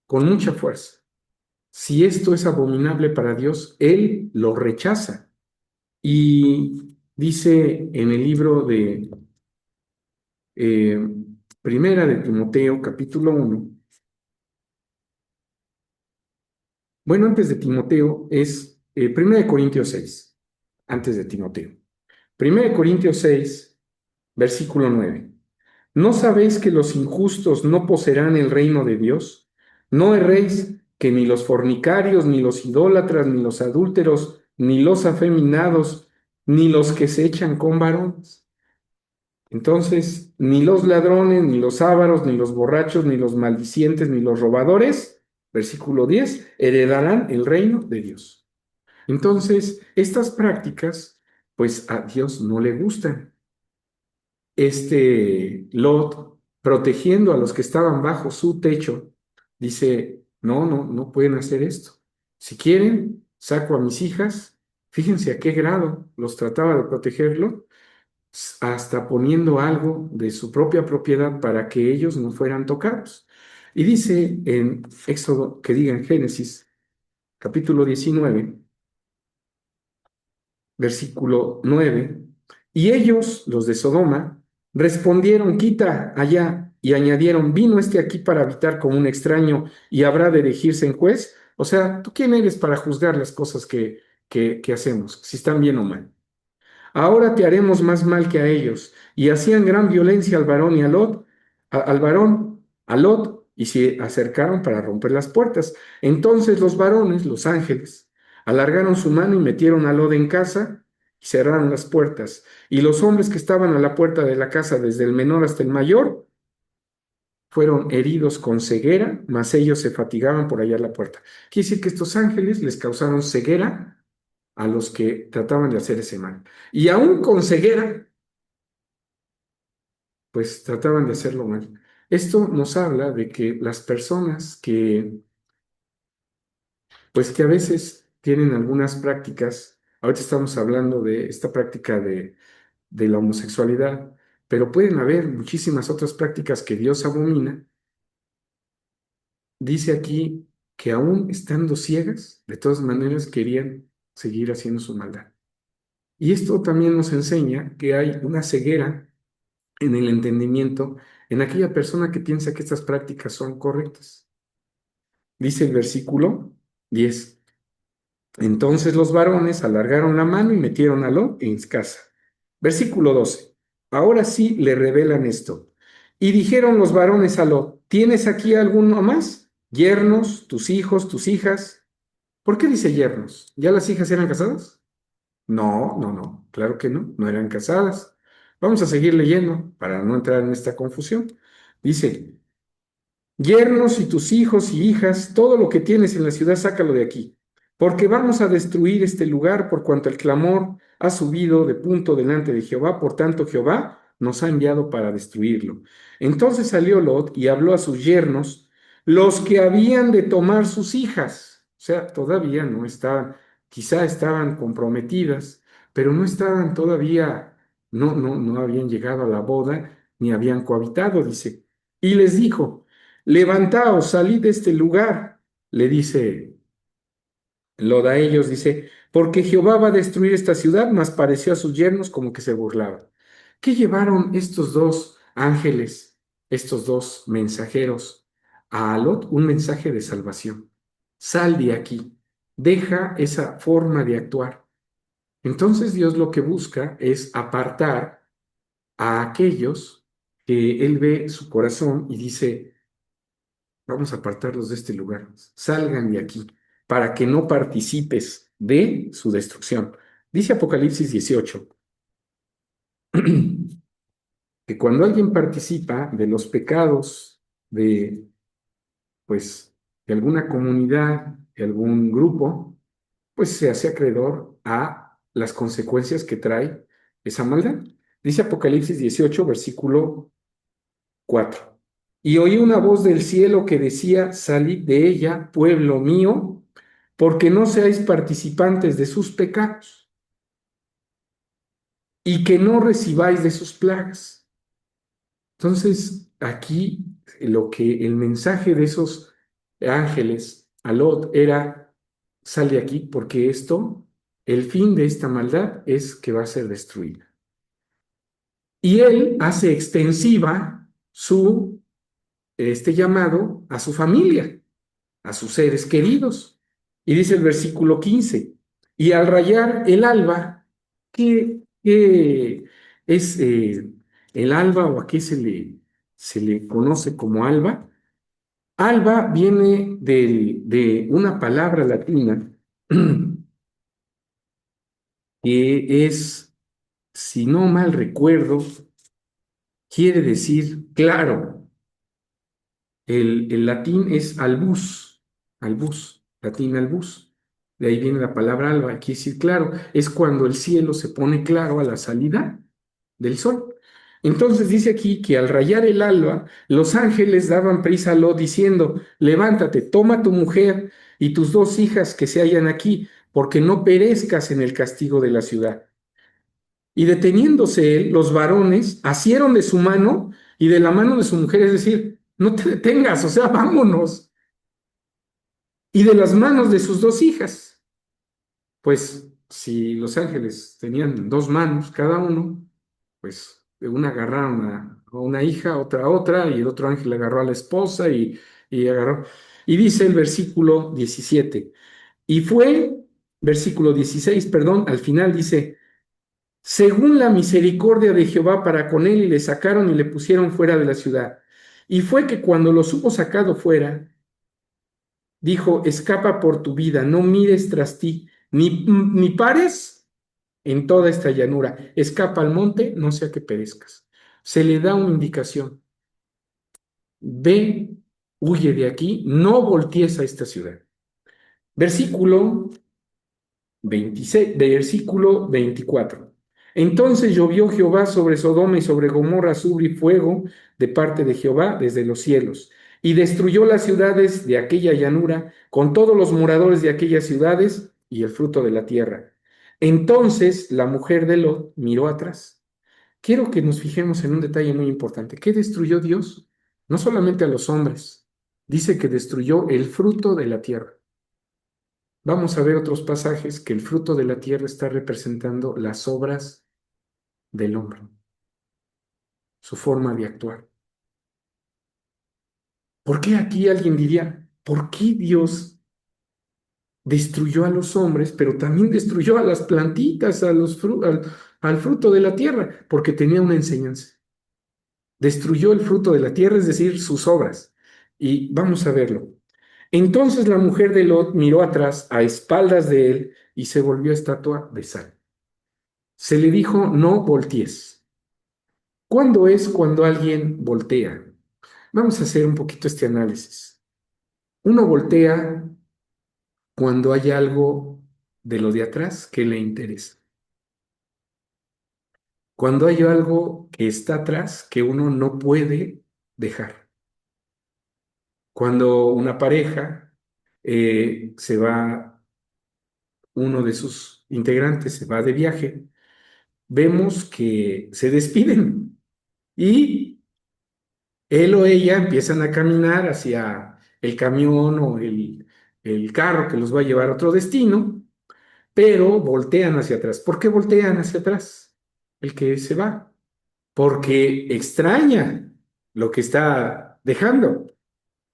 A: con mucha fuerza. Si esto es abominable para Dios, Él lo rechaza. Y dice en el libro de eh, Primera de Timoteo, capítulo 1. Bueno, antes de Timoteo es Primera de Corintios 6, antes de Timoteo. Primera de Corintios 6, versículo 9. ¿No sabéis que los injustos no poseerán el reino de Dios? No erréis que ni los fornicarios, ni los idólatras, ni los adúlteros, ni los afeminados, ni los que se echan con varones. Entonces, ni los ladrones, ni los ávaros, ni los borrachos, ni los maldicientes, ni los robadores, versículo 10, heredarán el reino de Dios. Entonces, estas prácticas, pues a Dios no le gustan. Lot, protegiendo a los que estaban bajo su techo, dice, no, no, no pueden hacer esto. Si quieren, saco a mis hijas, fíjense a qué grado los trataba de protegerlo, hasta poniendo algo de su propia propiedad para que ellos no fueran tocados. Y dice en Éxodo, que diga en Génesis, capítulo 19, versículo 9, y ellos, los de Sodoma, respondieron, quita allá, y añadieron, vino este aquí para habitar como un extraño y habrá de erigirse en juez. O sea, ¿tú quién eres para juzgar las cosas que hacemos, si están bien o mal? Ahora te haremos más mal que a ellos. Y hacían gran violencia al varón y a Lot, al varón, a Lot, y se acercaron para romper las puertas. Entonces los varones, los ángeles, alargaron su mano y metieron a Lot en casa y cerraron las puertas. Y los hombres que estaban a la puerta de la casa, desde el menor hasta el mayor, fueron heridos con ceguera, mas ellos se fatigaban por hallar la puerta. Quiere decir que estos ángeles les causaron ceguera a los que trataban de hacer ese mal. Y aún con ceguera, pues trataban de hacerlo mal. Esto nos habla de que las personas pues que a veces tienen algunas prácticas, ahorita estamos hablando de esta práctica de la homosexualidad, pero pueden haber muchísimas otras prácticas que Dios abomina. Dice aquí que aún estando ciegas, de todas maneras querían seguir haciendo su maldad. Y esto también nos enseña que hay una ceguera en el entendimiento en aquella persona que piensa que estas prácticas son correctas. Dice el versículo 10. Entonces los varones alargaron la mano y metieron a Lot en casa. Versículo 12. Ahora sí le revelan esto. Y dijeron los varones a Lot, ¿tienes aquí alguno más? Yernos, tus hijos, tus hijas. ¿Por qué dice yernos? ¿Ya las hijas eran casadas? No, no, no, claro que no, no eran casadas. Vamos a seguir leyendo para no entrar en esta confusión. Dice, yernos y tus hijos y hijas, todo lo que tienes en la ciudad, sácalo de aquí, porque vamos a destruir este lugar por cuanto el clamor ha subido de punto delante de Jehová, por tanto Jehová nos ha enviado para destruirlo. Entonces salió Lot y habló a sus yernos, los que habían de tomar sus hijas, o sea, todavía no estaban, quizá estaban comprometidas, pero no estaban todavía, no habían llegado a la boda, ni habían cohabitado, dice, y les dijo, levantaos, salid de este lugar, le dice, lo da a ellos, dice, porque Jehová va a destruir esta ciudad, mas pareció a sus yernos como que se burlaba. ¿Qué llevaron estos dos ángeles, estos dos mensajeros, a Lot? Un mensaje de salvación. Sal de aquí, deja esa forma de actuar. Entonces Dios lo que busca es apartar a aquellos que Él ve su corazón y dice, vamos a apartarlos de este lugar. Salgan de aquí para que no participes de su destrucción. Dice Apocalipsis 18. que cuando alguien participa de los pecados de, pues, de alguna comunidad, de algún grupo, pues se hace acreedor a las consecuencias que trae esa maldad. Dice Apocalipsis 18, versículo 4. Y oí una voz del cielo que decía, salid de ella, pueblo mío, porque no seáis participantes de sus pecados y que no recibáis de sus plagas. Entonces, aquí lo que el mensaje de esos ángeles a Lot era, sal de aquí, porque esto, el fin de esta maldad es que va a ser destruida. Y él hace extensiva este llamado a su familia, a sus seres queridos. Y dice el versículo 15, y al rayar el alba, ¿qué es el alba o a qué se le conoce como alba? Alba viene de una palabra latina que es, si no mal recuerdo, quiere decir claro. El latín es albus, latín albus. De ahí viene la palabra alba, quiere decir claro. Es cuando el cielo se pone claro a la salida del sol. Entonces dice aquí que al rayar el alba, los ángeles daban prisa a Lot diciendo, levántate, toma tu mujer y tus dos hijas que se hallan aquí, porque no perezcas en el castigo de la ciudad. Y deteniéndose él, los varones asieron de su mano y de la mano de su mujer, es decir, no te detengas, o sea, vámonos. Y de las manos de sus dos hijas. Pues si los ángeles tenían dos manos cada uno, pues de una agarraron a una hija, otra a otra, y el otro ángel agarró a la esposa y agarró. Y dice el versículo 17, y fue, versículo 16, perdón, al final dice, según la misericordia de Jehová para con él, y le sacaron y le pusieron fuera de la ciudad. Y fue que cuando los hubo sacado fuera, dijo, escapa por tu vida, no mires tras ti, ni pares en toda esta llanura, escapa al monte, no sea que perezcas. Se le da una indicación, ve, huye de aquí, no voltees a esta ciudad. Versículo 26, versículo 24. Entonces llovió Jehová sobre Sodoma y sobre Gomorra azufre y fuego de parte de Jehová desde los cielos, y destruyó las ciudades de aquella llanura con todos los moradores de aquellas ciudades y el fruto de la tierra. Entonces la mujer de Lot miró atrás. Quiero que nos fijemos en un detalle muy importante. ¿Qué destruyó Dios? No solamente a los hombres, dice que destruyó el fruto de la tierra. Vamos a ver otros pasajes que el fruto de la tierra está representando las obras del hombre, su forma de actuar. ¿Por qué aquí alguien diría, por qué Dios destruyó a los hombres, pero también destruyó a las plantitas, al fruto de la tierra? Porque tenía una enseñanza. Destruyó el fruto de la tierra, es decir, sus obras. Y vamos a verlo. Entonces la mujer de Lot miró atrás, a espaldas de él, y se volvió estatua de sal. Se le dijo, no voltees. ¿Cuándo es cuando alguien voltea? Vamos a hacer un poquito este análisis. Uno voltea cuando hay algo de lo de atrás que le interesa. Cuando hay algo que está atrás que uno no puede dejar. Cuando una pareja se va, uno de sus integrantes se va de viaje, vemos que se despiden y él o ella empiezan a caminar hacia el camión o el carro que los va a llevar a otro destino, pero voltean hacia atrás. ¿Por qué voltean hacia atrás? El que se va. Porque extraña lo que está dejando,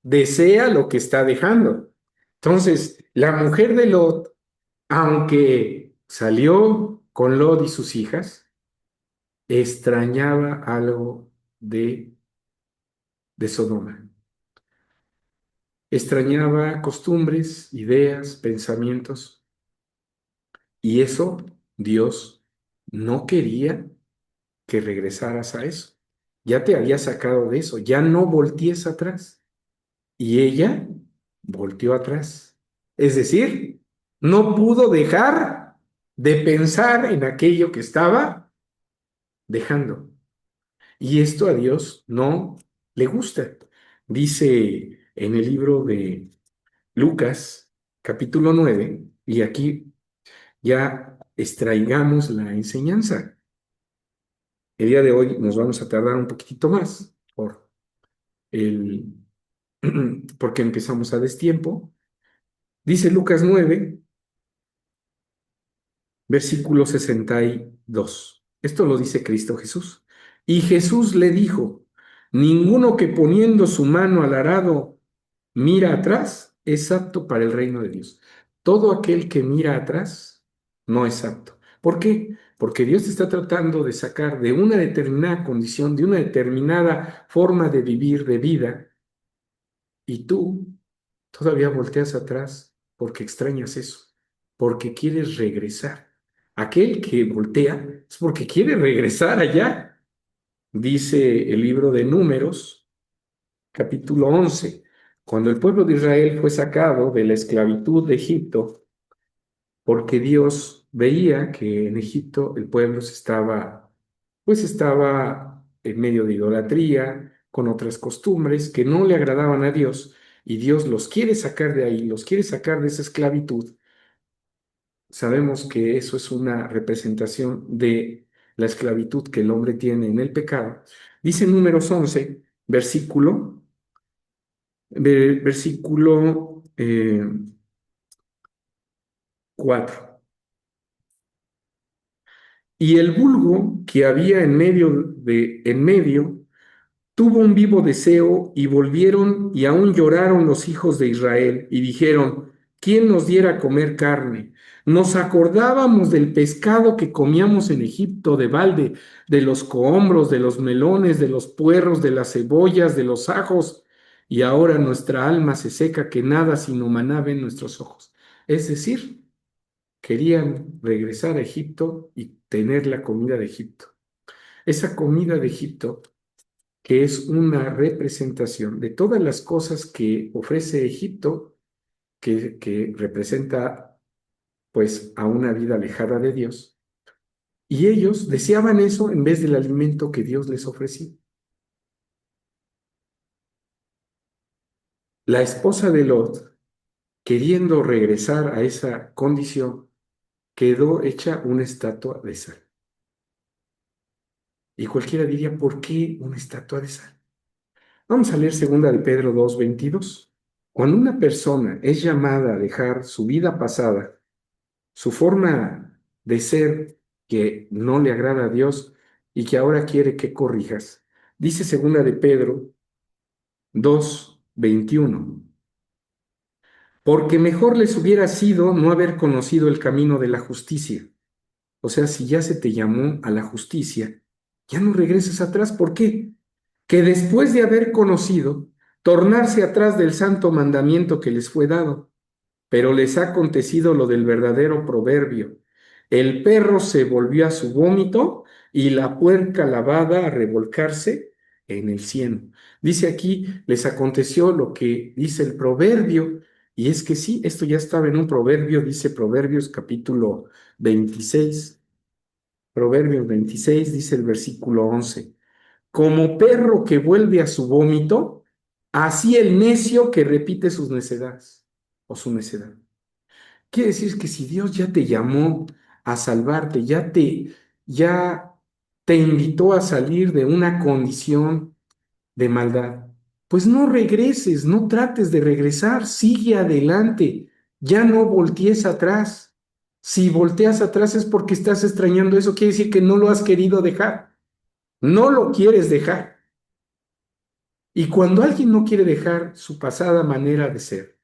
A: desea lo que está dejando. Entonces, la mujer de Lot, aunque salió con Lot y sus hijas, extrañaba algo de Sodoma. Extrañaba costumbres, ideas, pensamientos, y eso Dios no quería que regresaras a eso. ya te había sacado de eso, ya no voltees atrás. Y ella volteó atrás. Es decir, no pudo dejar de pensar en aquello que estaba dejando. Y esto a Dios no le gusta. Dice en el libro de Lucas, capítulo 9, y aquí ya extraigamos la enseñanza. El día de hoy nos vamos a tardar un poquitito más el, porque empezamos a destiempo. Dice Lucas 9, versículo 62. Esto lo dice Cristo Jesús. Y Jesús le dijo, ninguno que poniendo su mano al arado mira atrás es apto para el reino de Dios. Todo aquel que mira atrás no es apto. ¿Por qué? Porque Dios te está tratando de sacar de una determinada condición, de una determinada forma de vivir, de vida, y tú todavía volteas atrás porque extrañas eso, porque quieres regresar. Aquel que voltea es porque quiere regresar allá. Dice el libro de Números, capítulo 11, cuando el pueblo de Israel fue sacado de la esclavitud de Egipto, porque Dios veía que en Egipto el pueblo estaba en medio de idolatría, con otras costumbres que no le agradaban a Dios, y Dios los quiere sacar de ahí, los quiere sacar de esa esclavitud. Sabemos que eso es una representación de la esclavitud que el hombre tiene en el pecado. Dice en Números 11, versículo 4. Y el vulgo que había en medio tuvo un vivo deseo y volvieron y aún lloraron los hijos de Israel y dijeron, ¿quién nos diera a comer carne? Nos acordábamos del pescado que comíamos en Egipto de balde, de los cohombros, de los melones, de los puerros, de las cebollas, de los ajos, y ahora nuestra alma se seca que nada sino maná ven nuestros ojos. Es decir, querían regresar a Egipto y tener la comida de Egipto. Esa comida de Egipto que es una representación de todas las cosas que ofrece Egipto, que representa pues a una vida alejada de Dios. Y ellos deseaban eso en vez del alimento que Dios les ofrecía. La esposa de Lot, queriendo regresar a esa condición, quedó hecha una estatua de sal. Y cualquiera diría, ¿por qué una estatua de sal? Vamos a leer segunda de Pedro 2:22. Cuando una persona es llamada a dejar su vida pasada, su forma de ser que no le agrada a Dios y que ahora quiere que corrijas. Dice segunda de Pedro 2:21, porque mejor les hubiera sido no haber conocido el camino de la justicia. O sea, si ya se te llamó a la justicia, ya no regreses atrás. ¿Por qué? Que después de haber conocido, tornarse atrás del santo mandamiento que les fue dado. Pero les ha acontecido lo del verdadero proverbio. El perro se volvió a su vómito y la puerca lavada a revolcarse en el cieno. Dice aquí, les aconteció lo que dice el proverbio, y es que sí, esto ya estaba en un proverbio, dice Proverbios capítulo 26. Proverbios 26 dice el versículo 11. Como perro que vuelve a su vómito, así el necio que repite sus necedades o su necedad. Quiere decir que si Dios ya te llamó a salvarte, ya te invitó a salir de una condición de maldad, pues no regreses, no trates de regresar, sigue adelante, ya no voltees atrás. Si volteas atrás es porque estás extrañando eso, quiere decir que no lo has querido dejar, no lo quieres dejar. Y cuando alguien no quiere dejar su pasada manera de ser,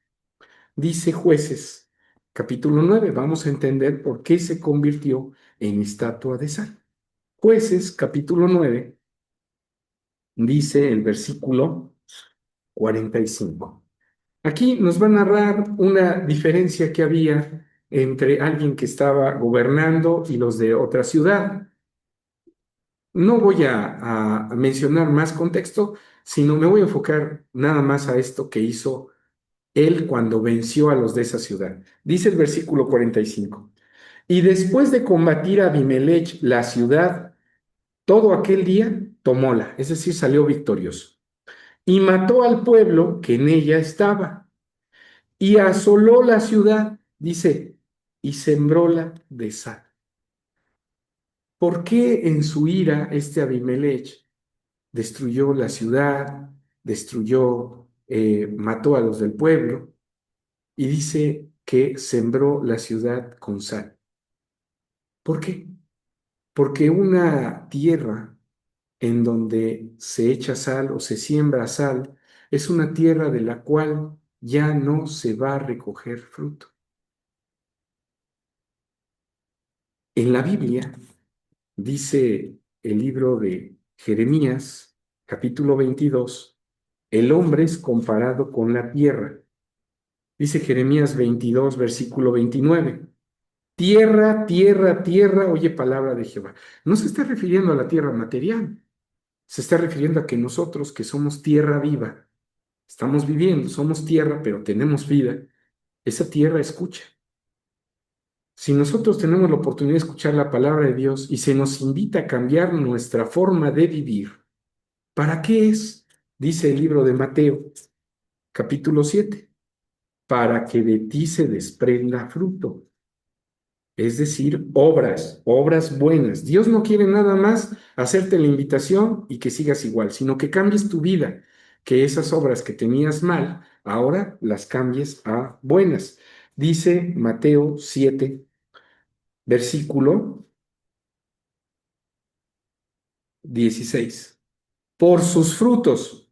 A: dice Jueces, capítulo 9, vamos a entender por qué se convirtió en estatua de sal. Jueces, capítulo 9, dice el versículo 45. Aquí nos va a narrar una diferencia que había entre alguien que estaba gobernando y los de otra ciudad. No voy a mencionar más contexto, sino me voy a enfocar nada más a esto que hizo él cuando venció a los de esa ciudad. Dice el versículo 45. Y después de combatir a Abimelech la ciudad, todo aquel día tomóla, es decir, salió victorioso. Y mató al pueblo que en ella estaba. Y asoló la ciudad, dice, y sembróla de sal. ¿Por qué en su ira este Abimelech destruyó la ciudad, mató a los del pueblo y dice que sembró la ciudad con sal? ¿Por qué? Porque una tierra en donde se echa sal o se siembra sal es una tierra de la cual ya no se va a recoger fruto. En la Biblia dice el libro de Jeremías, capítulo 22, el hombre es comparado con la tierra. Dice Jeremías 22, versículo 29. Tierra, tierra, tierra, oye palabra de Jehová. No se está refiriendo a la tierra material, se está refiriendo a que nosotros, que somos tierra viva, estamos viviendo, somos tierra, pero tenemos vida. Esa tierra escucha. Si nosotros tenemos la oportunidad de escuchar la palabra de Dios y se nos invita a cambiar nuestra forma de vivir, ¿para qué es? Dice el libro de Mateo, capítulo 7, para que de ti se desprenda fruto. Es decir, obras, obras buenas. Dios no quiere nada más hacerte la invitación y que sigas igual, sino que cambies tu vida, que esas obras que tenías mal, ahora las cambies a buenas. Dice Mateo 7, versículo 16. Por sus frutos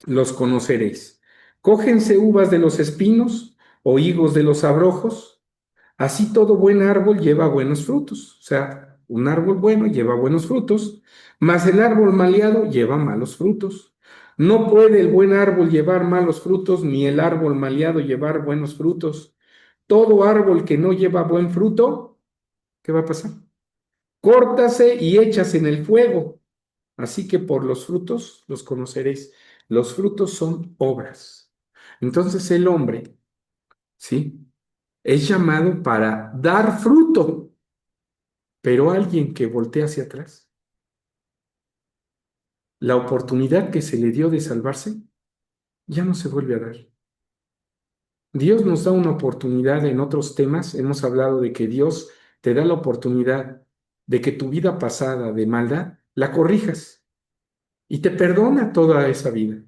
A: los conoceréis. Cógense uvas de los espinos o higos de los abrojos. Así todo buen árbol lleva buenos frutos. O sea, un árbol bueno lleva buenos frutos, mas el árbol maleado lleva malos frutos. No puede el buen árbol llevar malos frutos, ni el árbol maleado llevar buenos frutos. Todo árbol que no lleva buen fruto, ¿qué va a pasar? Córtase y échase en el fuego. Así que por los frutos los conoceréis. Los frutos son obras. Entonces el hombre, ¿sí? Es llamado para dar fruto, pero alguien que voltea hacia atrás, la oportunidad que se le dio de salvarse ya no se vuelve a dar. Dios nos da una oportunidad en otros temas. Hemos hablado de que Dios te da la oportunidad de que tu vida pasada de maldad la corrijas y te perdona toda esa vida.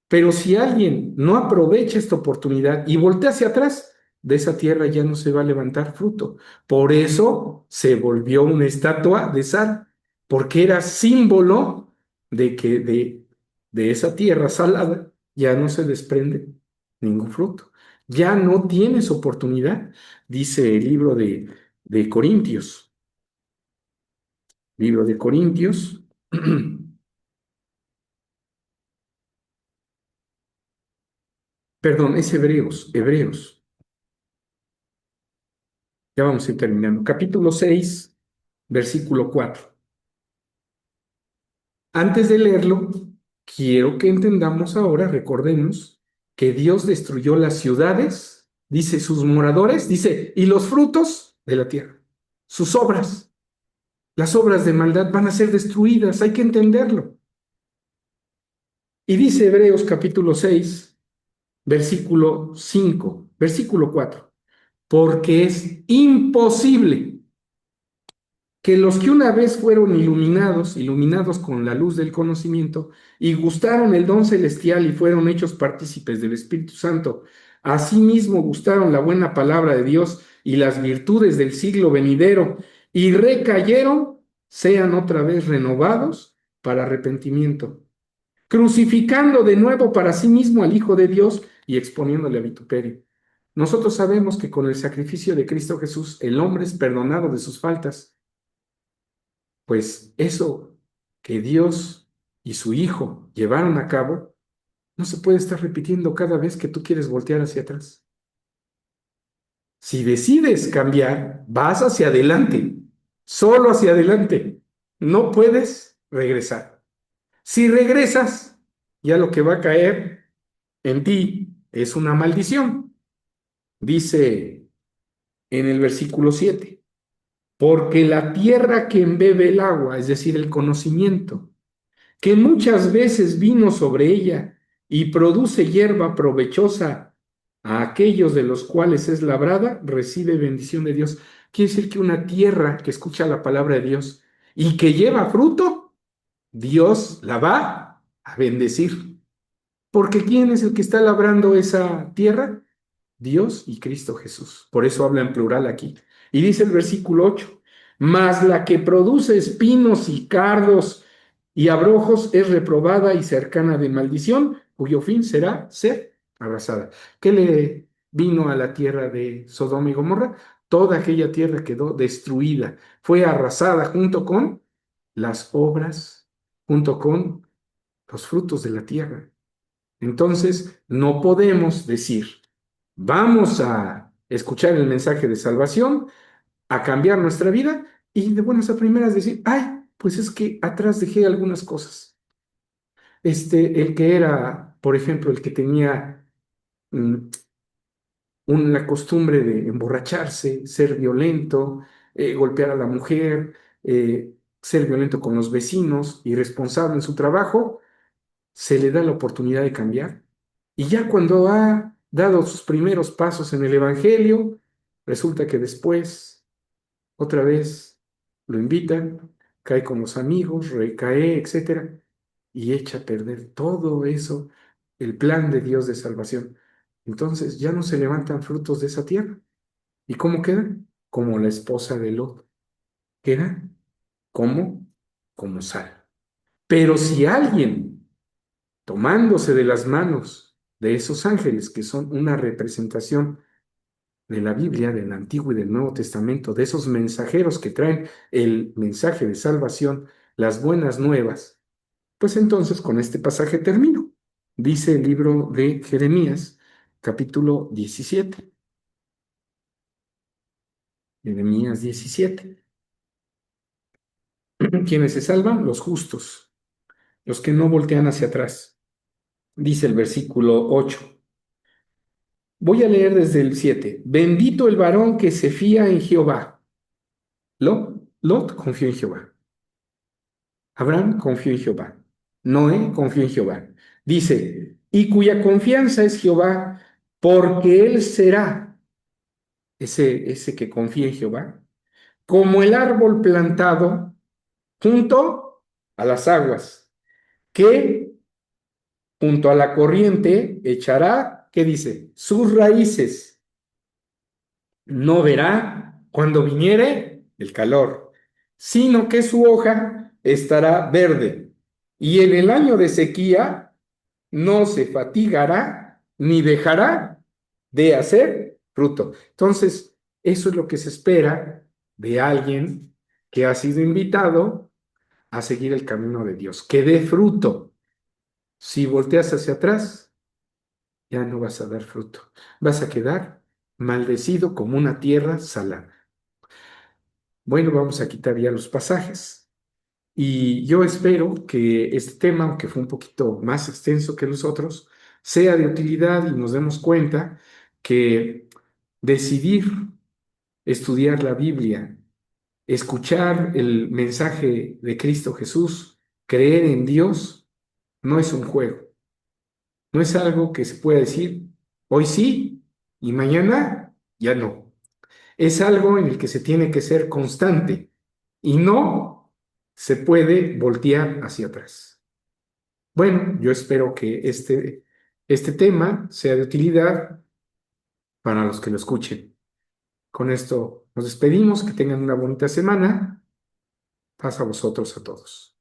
A: Pero si alguien no aprovecha esta oportunidad y voltea hacia atrás, de esa tierra ya no se va a levantar fruto. Por eso se volvió una estatua de sal, porque era símbolo de que de esa tierra salada ya no se desprende ningún fruto. Ya no tienes oportunidad, dice el de Corintios. Libro de Corintios, perdón, es Hebreos, Hebreos. Ya vamos a ir terminando. Capítulo 6, versículo 4. Antes de leerlo, quiero que entendamos ahora, recordemos, que Dios destruyó las ciudades, dice sus moradores, dice, y los frutos de la tierra, sus obras. Las obras de maldad van a ser destruidas, hay que entenderlo. Y dice Hebreos capítulo 6, versículo 5, versículo 4, porque es imposible que los que una vez fueron iluminados con la luz del conocimiento, y gustaron el don celestial y fueron hechos partícipes del Espíritu Santo, asimismo gustaron la buena palabra de Dios y las virtudes del siglo venidero, y recayeron, sean otra vez renovados para arrepentimiento, crucificando de nuevo para sí mismo al Hijo de Dios y exponiéndole a vituperio. Nosotros sabemos que con el sacrificio de Cristo Jesús el hombre es perdonado de sus faltas, pues eso que Dios y su Hijo llevaron a cabo no se puede estar repitiendo cada vez que tú quieres voltear hacia atrás. Si decides cambiar, vas hacia adelante, solo hacia adelante. No puedes regresar. Si regresas, ya lo que va a caer en ti es una maldición. Dice en el versículo 7, porque la tierra que embebe el agua, es decir, el conocimiento, que muchas veces vino sobre ella y produce hierba provechosa a aquellos de los cuales es labrada, recibe bendición de Dios. Quiere decir que una tierra que escucha la palabra de Dios y que lleva fruto, Dios la va a bendecir. Porque ¿quién es el que está labrando esa tierra? Dios y Cristo Jesús. Por eso habla en plural aquí. Y dice el versículo 8, mas la que produce espinos y cardos y abrojos es reprobada y cercana de maldición, cuyo fin será ser arrasada. ¿Qué le vino a la tierra de Sodoma y Gomorra? Toda aquella tierra quedó destruida, fue arrasada junto con las obras, junto con los frutos de la tierra. Entonces, no podemos decir, vamos a escuchar el mensaje de salvación, a cambiar nuestra vida y de buenas a primeras decir, ay, pues es que atrás dejé algunas cosas. El que era, por ejemplo, el que tenía mm, la costumbre de emborracharse, ser violento, golpear a la mujer, ser violento con los vecinos, irresponsable en su trabajo, se le da la oportunidad de cambiar. Y ya cuando ha dado sus primeros pasos en el Evangelio, resulta que después, otra vez, lo invitan, cae con los amigos, recae, etcétera, y echa a perder todo eso, el plan de Dios de salvación. Entonces ya no se levantan frutos de esa tierra. ¿Y cómo quedan? Como la esposa de Lot. Quedan como, como sal. Pero si alguien tomándose de las manos de esos ángeles, que son una representación de la Biblia, del Antiguo y del Nuevo Testamento, de esos mensajeros que traen el mensaje de salvación, las buenas nuevas, pues entonces con este pasaje termino. Dice el libro de Jeremías, capítulo 17. Jeremías 17. ¿Quiénes se salvan? Los justos, los que no voltean hacia atrás. Dice el versículo 8. Voy a leer desde el 7. Bendito el varón que se fía en Jehová. Lot confió en Jehová. Abraham confió en Jehová. Noé confió en Jehová. Dice, y cuya confianza es Jehová, porque él será, ese que confía en Jehová, como el árbol plantado junto a las aguas, que junto a la corriente echará, ¿qué dice? Sus raíces. No verá cuando viniere el calor, sino que su hoja estará verde, y en el año de sequía no se fatigará ni dejará de hacer fruto. Entonces, eso es lo que se espera de alguien que ha sido invitado a seguir el camino de Dios, que dé fruto. Si volteas hacia atrás, ya no vas a dar fruto. Vas a quedar maldecido como una tierra salada. Bueno, vamos a quitar ya los pasajes. Y yo espero que este tema, aunque fue un poquito más extenso que los otros, sea de utilidad y nos demos cuenta que decidir estudiar la Biblia, escuchar el mensaje de Cristo Jesús, creer en Dios, no es un juego, no es algo que se pueda decir hoy sí y mañana ya no. Es algo en el que se tiene que ser constante y no se puede voltear hacia atrás. Bueno, yo espero que este tema sea de utilidad para los que lo escuchen. Con esto nos despedimos, que tengan una bonita semana. Paz a vosotros a todos.